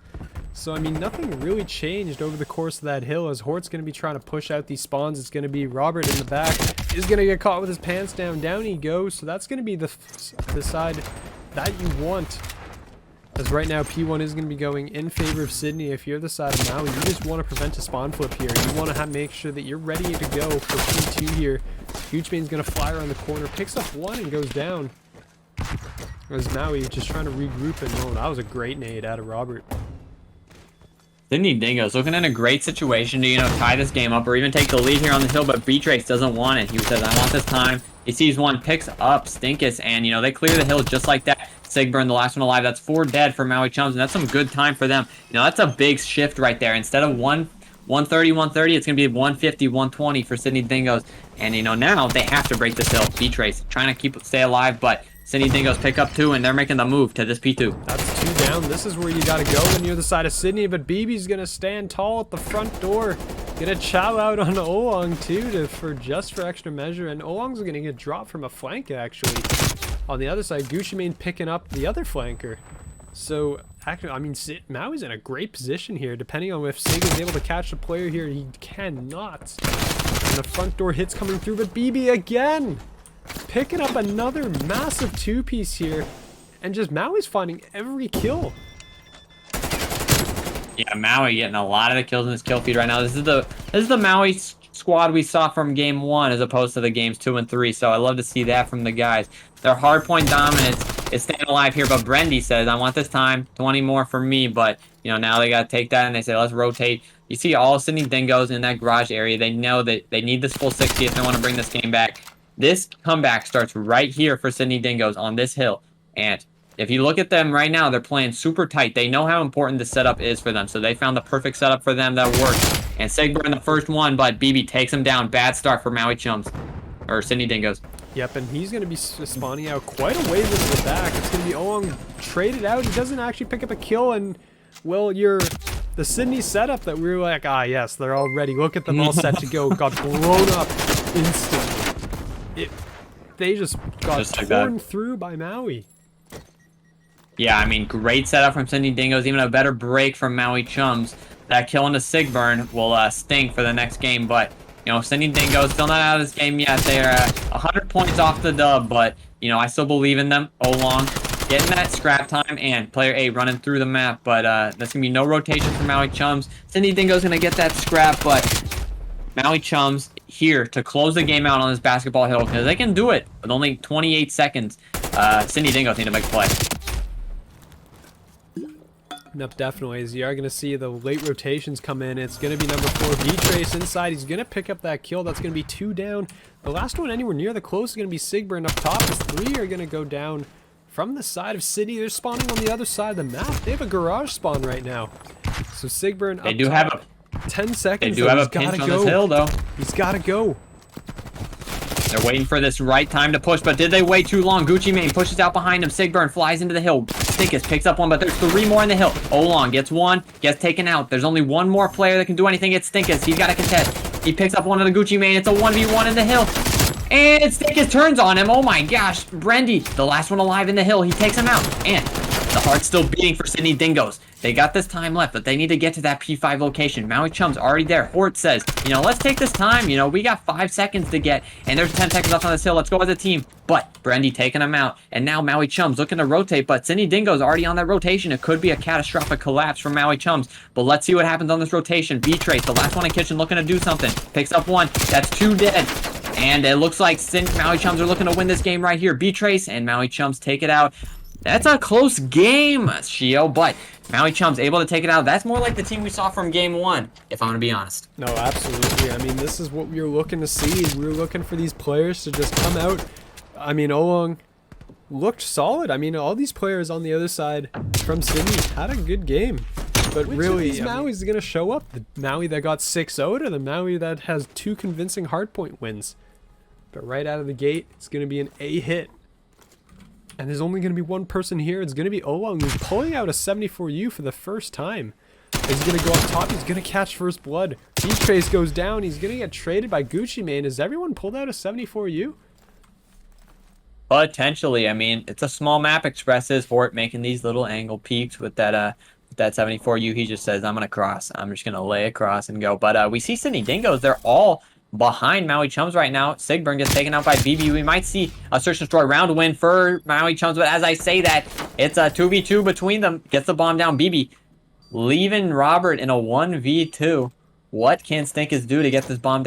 So, I mean, nothing really changed over the course of that hill as Hort's going to be trying to push out these spawns. It's going to be Robert in the back. He's going to get caught with his pants down. Down he goes. So that's going to be the side that you want. As right now, P1 is going to be going in favor of Sydney. If you're the side of Maui, you just want to prevent a spawn flip here. You want to make sure that you're ready to go for P2 here. Huge Bane's going to fly around the corner, picks up one and goes down. As Maui just trying to regroup, and oh, that was a great nade out of Robert. Sydney Dingoes looking in a great situation to, tie this game up or even take the lead here on the hill, but B-Trace doesn't want it. He says, I want this time. He sees one, picks up Stinkus, and, they clear the hill just like that. Sigburn, the last one alive. That's 4 dead for Maui Chums, and that's some good time for them. That's a big shift right there. Instead of 130, it's going to be 150, 120 for Sydney Dingoes. And, now they have to break this hill. B-Trace trying to stay alive, but Sydney Dingoes pick up 2, and they're making the move to this P2. That's 2 down. This is where you got to go when you're the side of Sydney, but BB's going to stand tall at the front door. Gonna chow out on Olong too for extra measure, and Olong's gonna get dropped from a flank actually. On the other side, Gucci Mane picking up the other flanker. So actually, I mean, Maui's in a great position here. Depending on if Sig is able to catch the player here, he cannot. And the front door hits coming through, but BB again picking up another massive 2-piece here, and just Maui's finding every kill. Yeah, Maui getting a lot of the kills in this kill feed right now. This is the Maui squad we saw from game 1 as opposed to the games 2 and 3. So I love to see that from the guys. Their hardpoint dominance is staying alive here, but Brendy says, I want this time, 20 more for me, but, you know, now they got to take that, and they say, let's rotate. You see all Sydney Dingoes in that garage area. They know that they need this full 60 if they want to bring this game back. This comeback starts right here for Sydney Dingoes on this hill, and if you look at them right now, they're playing super tight. They know how important the setup is for them, so they found the perfect setup for them that works. And Sigburn the first one, but BB takes him down. Bad start for Maui Chums, or Sydney Dingoes. Yep, and he's going to be spawning out quite a ways into the back. It's going to be Olong traded out. He doesn't actually pick up a kill, and, well, the Sydney setup that we were like, yes, they're all ready. Look at them all set to go. Got blown up instantly. They just got torn through by Maui. Yeah, I mean, great setup from Sydney Dingoes. Even a better break from Maui Chums. That kill into Sigburn will sting for the next game, but you know, Sydney Dingoes still not out of this game yet. They're 100 points off the dub, but, you know, I still believe in them. Olong getting that scrap time, and player A running through the map, but there's going to be no rotation for Maui Chums. Sydney Dingoes going to get that scrap, but Maui Chums here to close the game out on this basketball hill, because they can do it with only 28 seconds. Sydney Dingoes need to make a play. Nope, definitely. As you are going to see the late rotations come in, it's going to be number 4, V-Trace inside. He's going to pick up that kill. That's going to be 2 down. The last one anywhere near the close is going to be Sigburn up top. As 3 are going to go down from the side of Sydney. They're spawning on the other side of the map. They have a garage spawn right now. So Sigburn up They do top. Have 10 seconds. They do have a pinch on this hill, though. He's got to go. They're waiting for this right time to push, but did they wait too long? Gucci Mane pushes out behind him. Sigburn flies into the hill. Stinkus picks up one, but there's 3 more in the hill. Olong gets one, gets taken out. There's only one more player that can do anything. It's Stinkus. He's got to contest. He picks up one of the Gucci Mane. It's a 1v1 in the hill. And Stinkus turns on him. Oh my gosh. Brendy, the last one alive in the hill. He takes him out. And the heart's still beating for Sydney Dingoes. They got this time left, but they need to get to that P5 location. Maui Chums already there. Hort says, you know, let's take this time. You know, we got 5 seconds to get, and there's 10 seconds left on this hill. Let's go as a team. But Brendy taking him out, and now Maui Chums looking to rotate, but Sydney Dingoes already on that rotation. It could be a catastrophic collapse from Maui Chums, but let's see what happens on this rotation. V-Trace, the last one in kitchen, looking to do something. Picks up one. That's 2 dead. And it looks like Maui Chums are looking to win this game right here. V-Trace and Maui Chums take it out. That's a close game, Shio, but Maui Chums able to take it out. That's more like the team we saw from game 1, if I'm going to be honest. No, absolutely. I mean, this is what we were looking to see. We were looking for these players to just come out. I mean, Olong looked solid. I mean, all these players on the other side from Sydney had a good game. But really, these Maui's going to show up? The Maui that got 6-0'd or the Maui that has 2 convincing hardpoint wins? But right out of the gate, it's going to be an A hit. And there's only going to be one person here. It's going to be Olong, who's pulling out a 74U for the first time. He's going to go up top. He's going to catch first blood. V-Trace goes down. He's going to get traded by Gucci Mane. Has everyone pulled out a 74U? Potentially. I mean, it's a small map. Expresses for it, making these little angle peaks with that 74U. He just says, I'm going to cross. I'm just going to lay across and go. But we see Sydney Dingoes. They're all behind Maui Chums right now. Sigburn gets taken out by BB. We might see a search and destroy round win for Maui Chums, but as I say that, it's a 2v2 between them. Gets the bomb down. BB leaving Robert in a 1v2. What can Stinkus do to get this bomb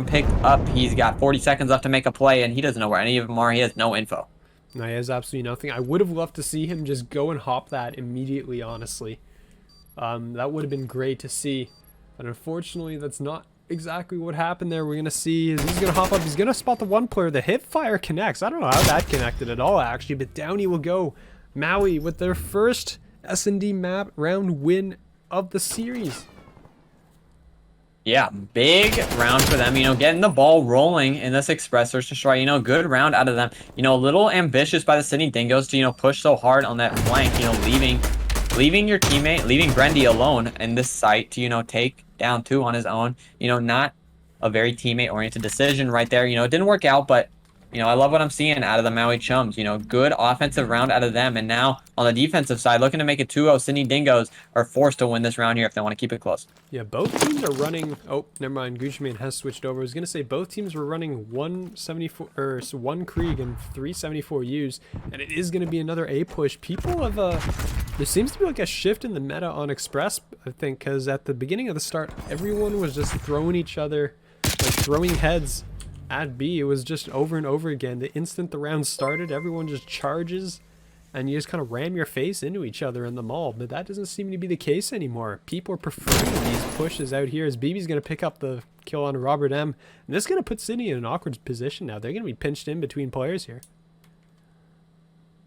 picked up? He's got 40 seconds left to make a play, and he doesn't know where any of them are. He has no info. No, he has absolutely nothing. I would have loved to see him just go and hop that immediately, honestly. That would have been great to see. But unfortunately, that's not exactly what happened there. We're going to see he's going to hop up. He's going to spot the one player. The hip fire connects. I don't know how that connected at all, actually, but down he will go. Maui with their first S&D map round win of the series. Yeah, big round for them, you know, getting the ball rolling in this Express Search Destroy, you know, good round out of them. You know, a little ambitious by the Sydney Dingoes to, you know, push so hard on that flank, you know, leaving your teammate, leaving Brendy alone in this site to, you know, take down 2 on his own. You know, not a very teammate-oriented decision right there. You know, it didn't work out, but, you know, I love what I'm seeing out of the Maui Chums. You know, good offensive round out of them. And now, on the defensive side, looking to make it 2-0. Sydney Dingoes are forced to win this round here if they want to keep it close. Yeah, both teams are running... Oh, never mind. Gucci Mane has switched over. I was going to say both teams were running 174 or so 1 Krieg and 3 74Us. And it is going to be another A push. People have... there seems to be like a shift in the meta on Express, I think, because at the beginning of the start, everyone was just throwing each other, like throwing heads at B. It was just over and over again. The instant the round started, everyone just charges and you just kind of ram your face into each other in the mall. But that doesn't seem to be the case anymore. People are preferring these pushes out here as BB's going to pick up the kill on Robert M. And this is going to put Sydney in an awkward position now. They're going to be pinched in between players here.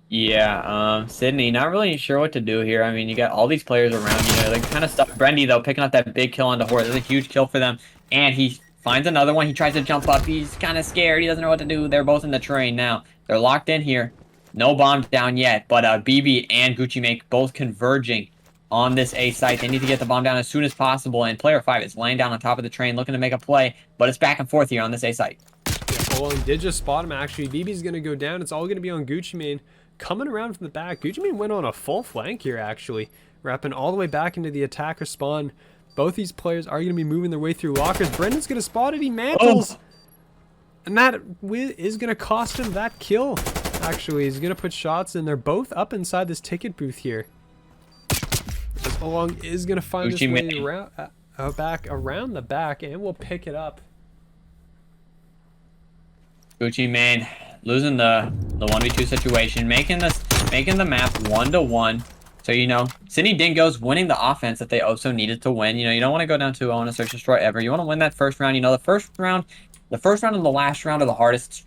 Yeah, Sydney, not really sure what to do here. I mean, you got all these players around you. They kind of stuck Brendy, though, picking up that big kill onto Hort. That's a huge kill for them. And he finds another one. He tries to jump up. He's kind of scared. He doesn't know what to do. They're both in the train now. They're locked in here. No bombs down yet, but BB and Gucci Make both converging on this A site. They need to get the bomb down as soon as possible, and player 5 is laying down on top of the train looking to make a play, but it's back and forth here on this A site. Yeah, well, did just spot him, actually. BB's going to go down. It's all going to be on Gucci Mane. Coming around from the back, Gucci Mane went on a full flank here, actually. Wrapping all the way back into the attacker spawn. Both these players are going to be moving their way through lockers. Brendan's going to spot it. He mantles. Oh. And that is going to cost him that kill. Actually, he's going to put shots in. They're both up inside this ticket booth here. Along is going to find his way around, back around the back, and we'll pick it up. Gucci Mane losing the 1v2 situation, making the map 1-1. So, you know, Sydney Dingoes winning the offense that they also needed to win. You know, you don't want to go down 2-0 in a search destroy ever. You want to win that first round. You know, the first round and the last round are the hardest.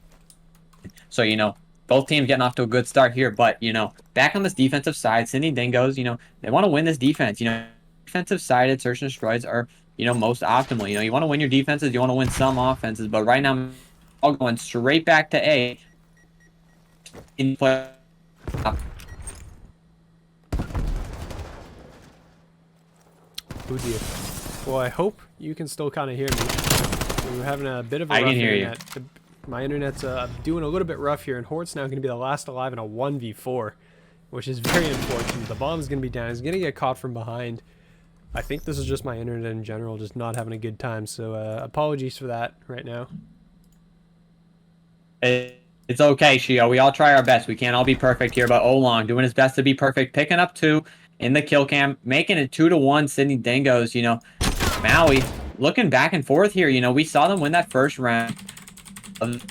So, you know, both teams getting off to a good start here. But, you know, back on this defensive side, Sydney Dingoes, you know, they want to win this defense. You know, defensive sided search and destroys are, you know, most optimal. You know, you want to win your defenses, you want to win some offenses. But right now, all going straight back to A. In play. Oh dear. Well, I hope you can still kind of hear me. We're having a bit of a rough internet. My internet's doing a little bit rough here, and Hort's now going to be the last alive in a 1v4, which is very unfortunate. The bomb's going to be down. He's going to get caught from behind. I think this is just my internet in general, just not having a good time. So apologies for that right now. It's okay, Shio. We all try our best. We can't all be perfect here, but Olong doing his best to be perfect, picking up 2 in the kill cam, making it 2-1 Sydney Dingoes. You know, Maui looking back and forth here. You know, we saw them win that first round.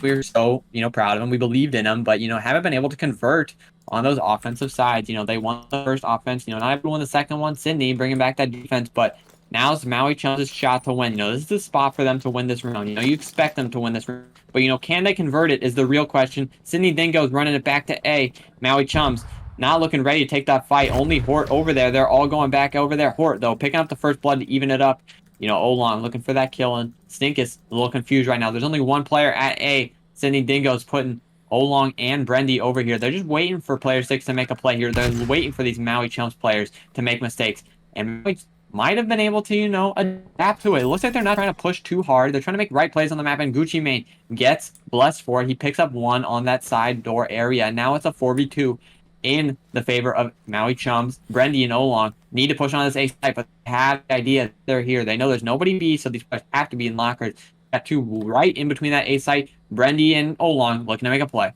We were so, you know, proud of them. We believed in them, but, you know, haven't been able to convert on those offensive sides. You know, they won the first offense. You know, not everyone won the second one. Sydney bringing back that defense, but now's Maui Chums' shot to win. You know, this is the spot for them to win this round. You know, you expect them to win this round. But, you know, can they convert it is the real question. Sydney Dingoes running it back to A. Maui Chums not looking ready to take that fight. Only Hort over there. They're all going back over there. Hort, though, picking up the first blood to even it up. You know, Olong looking for that kill, and Stink is a little confused right now. There's only one player at A. Sydney Dingoes putting Olong and Brendy over here. They're just waiting for player 6 to make a play here. They're waiting for these Maui Chums players to make mistakes. And Maui might have been able to, you know, adapt to it. It looks like they're not trying to push too hard. They're trying to make right plays on the map, and Gucci Mane gets blessed for it. He picks up 1 on that side door area. Now it's a 4v2 in the favor of Maui Chums. Brendy and Olong need to push on this A site, but they have the idea they're here. They know there's nobody B, so these players have to be in lockers. Got 2 right in between that A site. Brendy and Olong looking to make a play.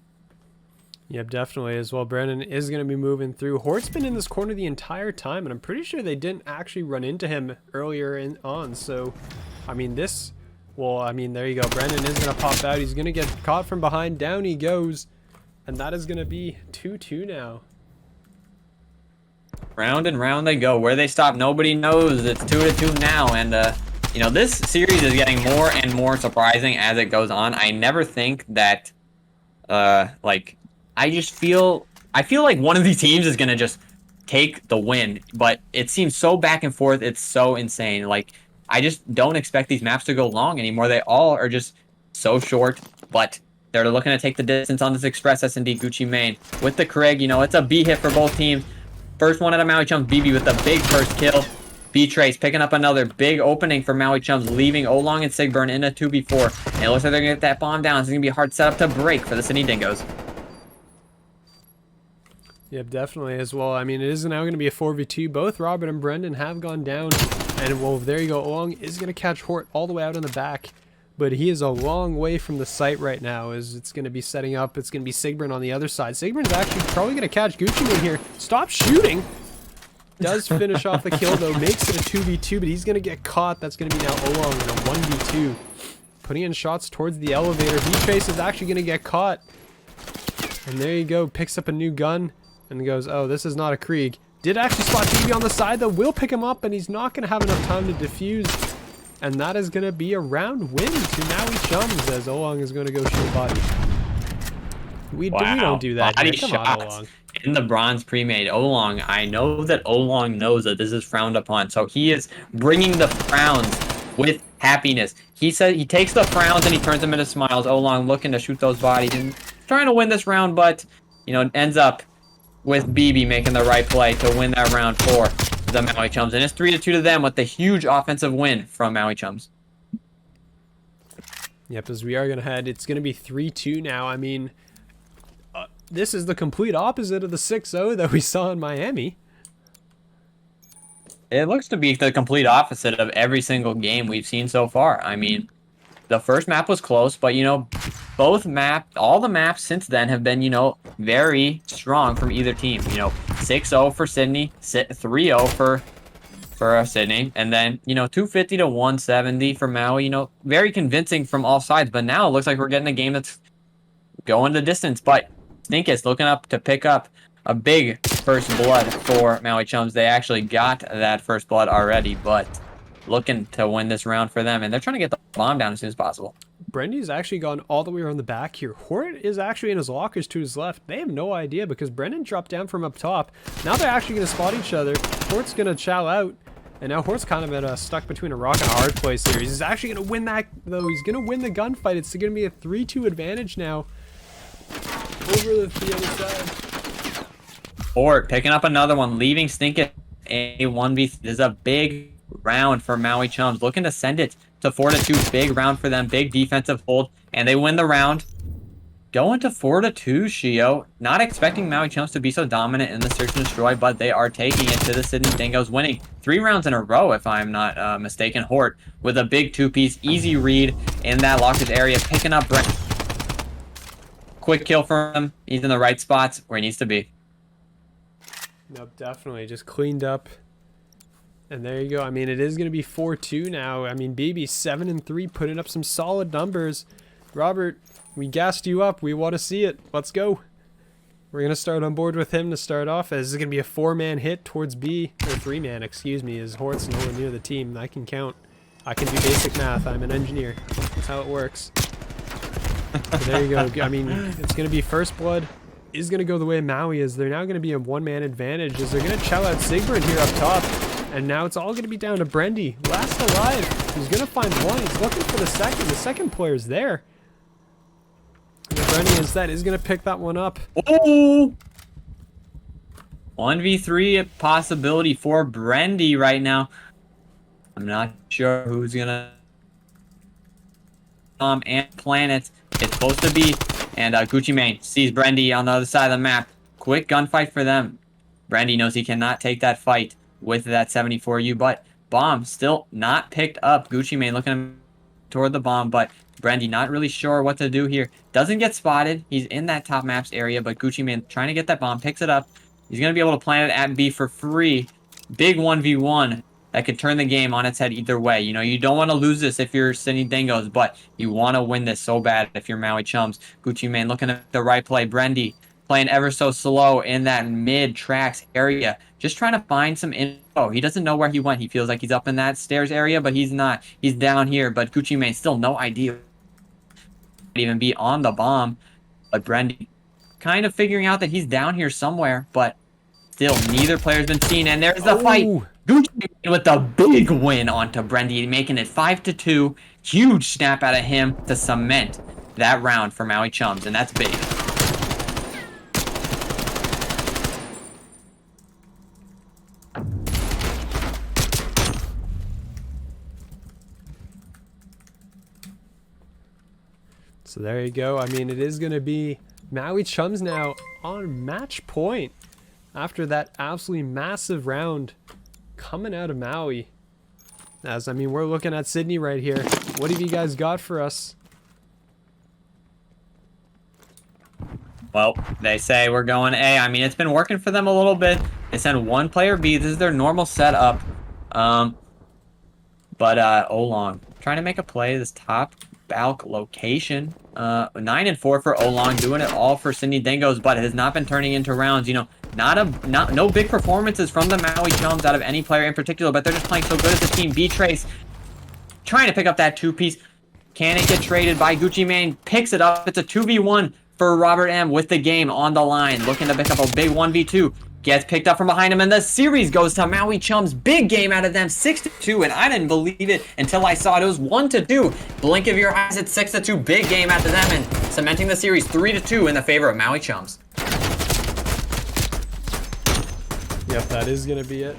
Yep, definitely as well. Brennan is going to be moving through. Hort's been in this corner the entire time, and I'm pretty sure they didn't actually run into him earlier on. So, I mean, there you go. Brennan is going to pop out. He's going to get caught from behind. Down he goes. And that is going to be 2-2 now. Round and round they go. Where they stop, nobody knows. It's 2-2 now. And, you know, this series is getting more and more surprising as it goes on. I never think that, I feel like one of these teams is going to just take the win. But it seems so back and forth. It's so insane. Like, I just don't expect these maps to go long anymore. They all are just so short. But they're looking to take the distance on this Express S&D Gucci Mane. With the Craig, you know, it's a B hit for both teams. First one out of Maui Chums, BB with the big first kill. B-Trace picking up another big opening for Maui Chums, leaving Olong and Sigburn in a 2v4. And it looks like they're going to get that bomb down. It's going to be a hard setup to break for the Sydney Dingoes. Yep, definitely as well. I mean, it is now going to be a 4v2. Both Robert and Brendan have gone down. And, well, there you go. Olong is going to catch Hort all the way out in the back. But he is a long way from the site right now as it's going to be setting up. It's going to be Sigburn on the other side. Sigburn's actually probably going to catch Gucci in here. Stop shooting! Does finish off the kill, though. Makes it a 2v2, but he's going to get caught. That's going to be now Olong in a 1v2. Putting in shots towards the elevator. V-Trace is actually going to get caught. And there you go. Picks up a new gun. and goes, oh, this is not a Krieg. Did actually spot BB on the side, though. Will pick him up, and he's not going to have enough time to defuse. And that is going to be a round win to Maui Chums, as Olong is going to go shoot a body. We don't do that. Body Come on, shots Olong. in the bronze pre-made. Olong, I know that Olong knows that this is frowned upon, so he is bringing the frowns with happiness. He said he takes the frowns and he turns them into smiles. Olong looking to shoot those bodies and trying to win this round, but you know, ends up with BB making the right play to win that round for the Maui Chums, and it's 3-2 to them with the huge offensive win from Maui Chums. Yep, as we are going to head, it's going to be 3-2 now. I mean, this is the complete opposite of the 6-0 that we saw in Miami. It looks to be the complete opposite of every single game we've seen so far. I mean, the first map was close, but, you know, all the maps since then have been, you know, very strong from either team. You know, 6-0 for Sydney, 3-0 for Sydney, and then, you know, 250 to 170 for Maui. You know, very convincing from all sides, but now it looks like we're getting a game that's going the distance. But Stinkus looking up to pick up a big first blood for Maui Chums. They actually got that first blood already, but looking to win this round for them, and they're trying to get the bomb down as soon as possible. Brendy's actually gone all the way around the back here. Hort is actually in his lockers to his left. They have no idea because Brendan dropped down from up top. Now they're actually going to spot each other. Hort's going to chow out, and now Hort's kind of stuck between a rock and a hard place here. He's actually going to win that, though. He's going to win the gunfight. It's going to be a 3-2 advantage now over the other side. Hort picking up another one, leaving Stinkus a 1v. This is a big round for Maui Chums, looking to send it to 4-2. Big round for them, big defensive hold, and they win the round. Going to 4-2, Shio. Not expecting Maui Chums to be so dominant in the search and destroy, but they are taking it to the Sydney Dingoes, winning 3 rounds in a row, if I'm not mistaken. Hort with a big 2-piece, easy read in that lockers area, picking up quick kill for him. He's in the right spots where he needs to be. Nope, definitely just cleaned up. And there you go. I mean, it is going to be 4-2 now. I mean, BB 7-3, putting up some solid numbers. Robert, we gassed you up. We want to see it. Let's go. We're going to start on board with him to start off. As this is going to be a 4-man hit towards B, or 3-man, excuse me, as Hort's nowhere near the team. I can count. I can do basic math. I'm an engineer. That's how it works. So there you go. I mean, it's going to be first blood. Is going to go the way of Maui, as they're now going to be a 1-man advantage, as they're going to chow out Sigbert here up top. And now it's all going to be down to Brendy. Last alive. He's going to find one. He's looking for the second. The second player's there. And Brendy instead is going to pick that one up. Oh! 1v3 possibility for Brendy right now. I'm not sure who's going to... and Planet. It's supposed to be. And Gucci Mane sees Brendy on the other side of the map. Quick gunfight for them. Brendy knows he cannot take that fight with that 74U, but bomb still not picked up. Gucci Mane looking toward the bomb, but Brendy not really sure what to do here. Doesn't get spotted. He's in that top maps area, but Gucci Mane trying to get that bomb, picks it up. He's going to be able to plant it at B for free. Big 1v1 that could turn the game on its head either way. You know, you don't want to lose this if you're Sydney Dingoes, but you want to win this so bad if you're Maui Chums. Gucci Mane looking at the right play. Brendy playing ever so slow in that mid-tracks area. Just trying to find some info. He doesn't know where he went. He feels like he's up in that stairs area, but he's not. He's down here, but Gucci Mane still no idea. Might even be on the bomb. But Brendy kind of figuring out that he's down here somewhere, but still neither player's been seen. And there's the fight. Gucci Mane with the big win onto Brendy, making it 5-2. Huge snap out of him to cement that round for Maui Chums, and that's big. So there you go. I mean, it is going to be Maui Chums now on match point after that absolutely massive round coming out of Maui. As, I mean, we're looking at Sydney right here. What have you guys got for us? Well, they say we're going A. I mean, it's been working for them a little bit. They send one player B. This is their normal setup. Olong trying to make a play this top balk location. 9-4 for Olong, doing it all for Sydney Dingoes, but it has not been turning into rounds. You know, No big performances from the Maui Chums out of any player in particular, but they're just playing so good as a team. B-Trace trying to pick up that 2-piece. Can it get traded by Gucci Mane? Picks it up. It's a 2v1 for Robert M with the game on the line. Looking to pick up a big 1v2. Gets picked up from behind him, and the series goes to Maui Chums. Big game out of them, 6-2, and I didn't believe it until I saw it. It was 1-2. Blink of your eyes, it's 6-2. Big game out of them, and cementing the series 3-2 in the favor of Maui Chums. Yep, that is going to be it.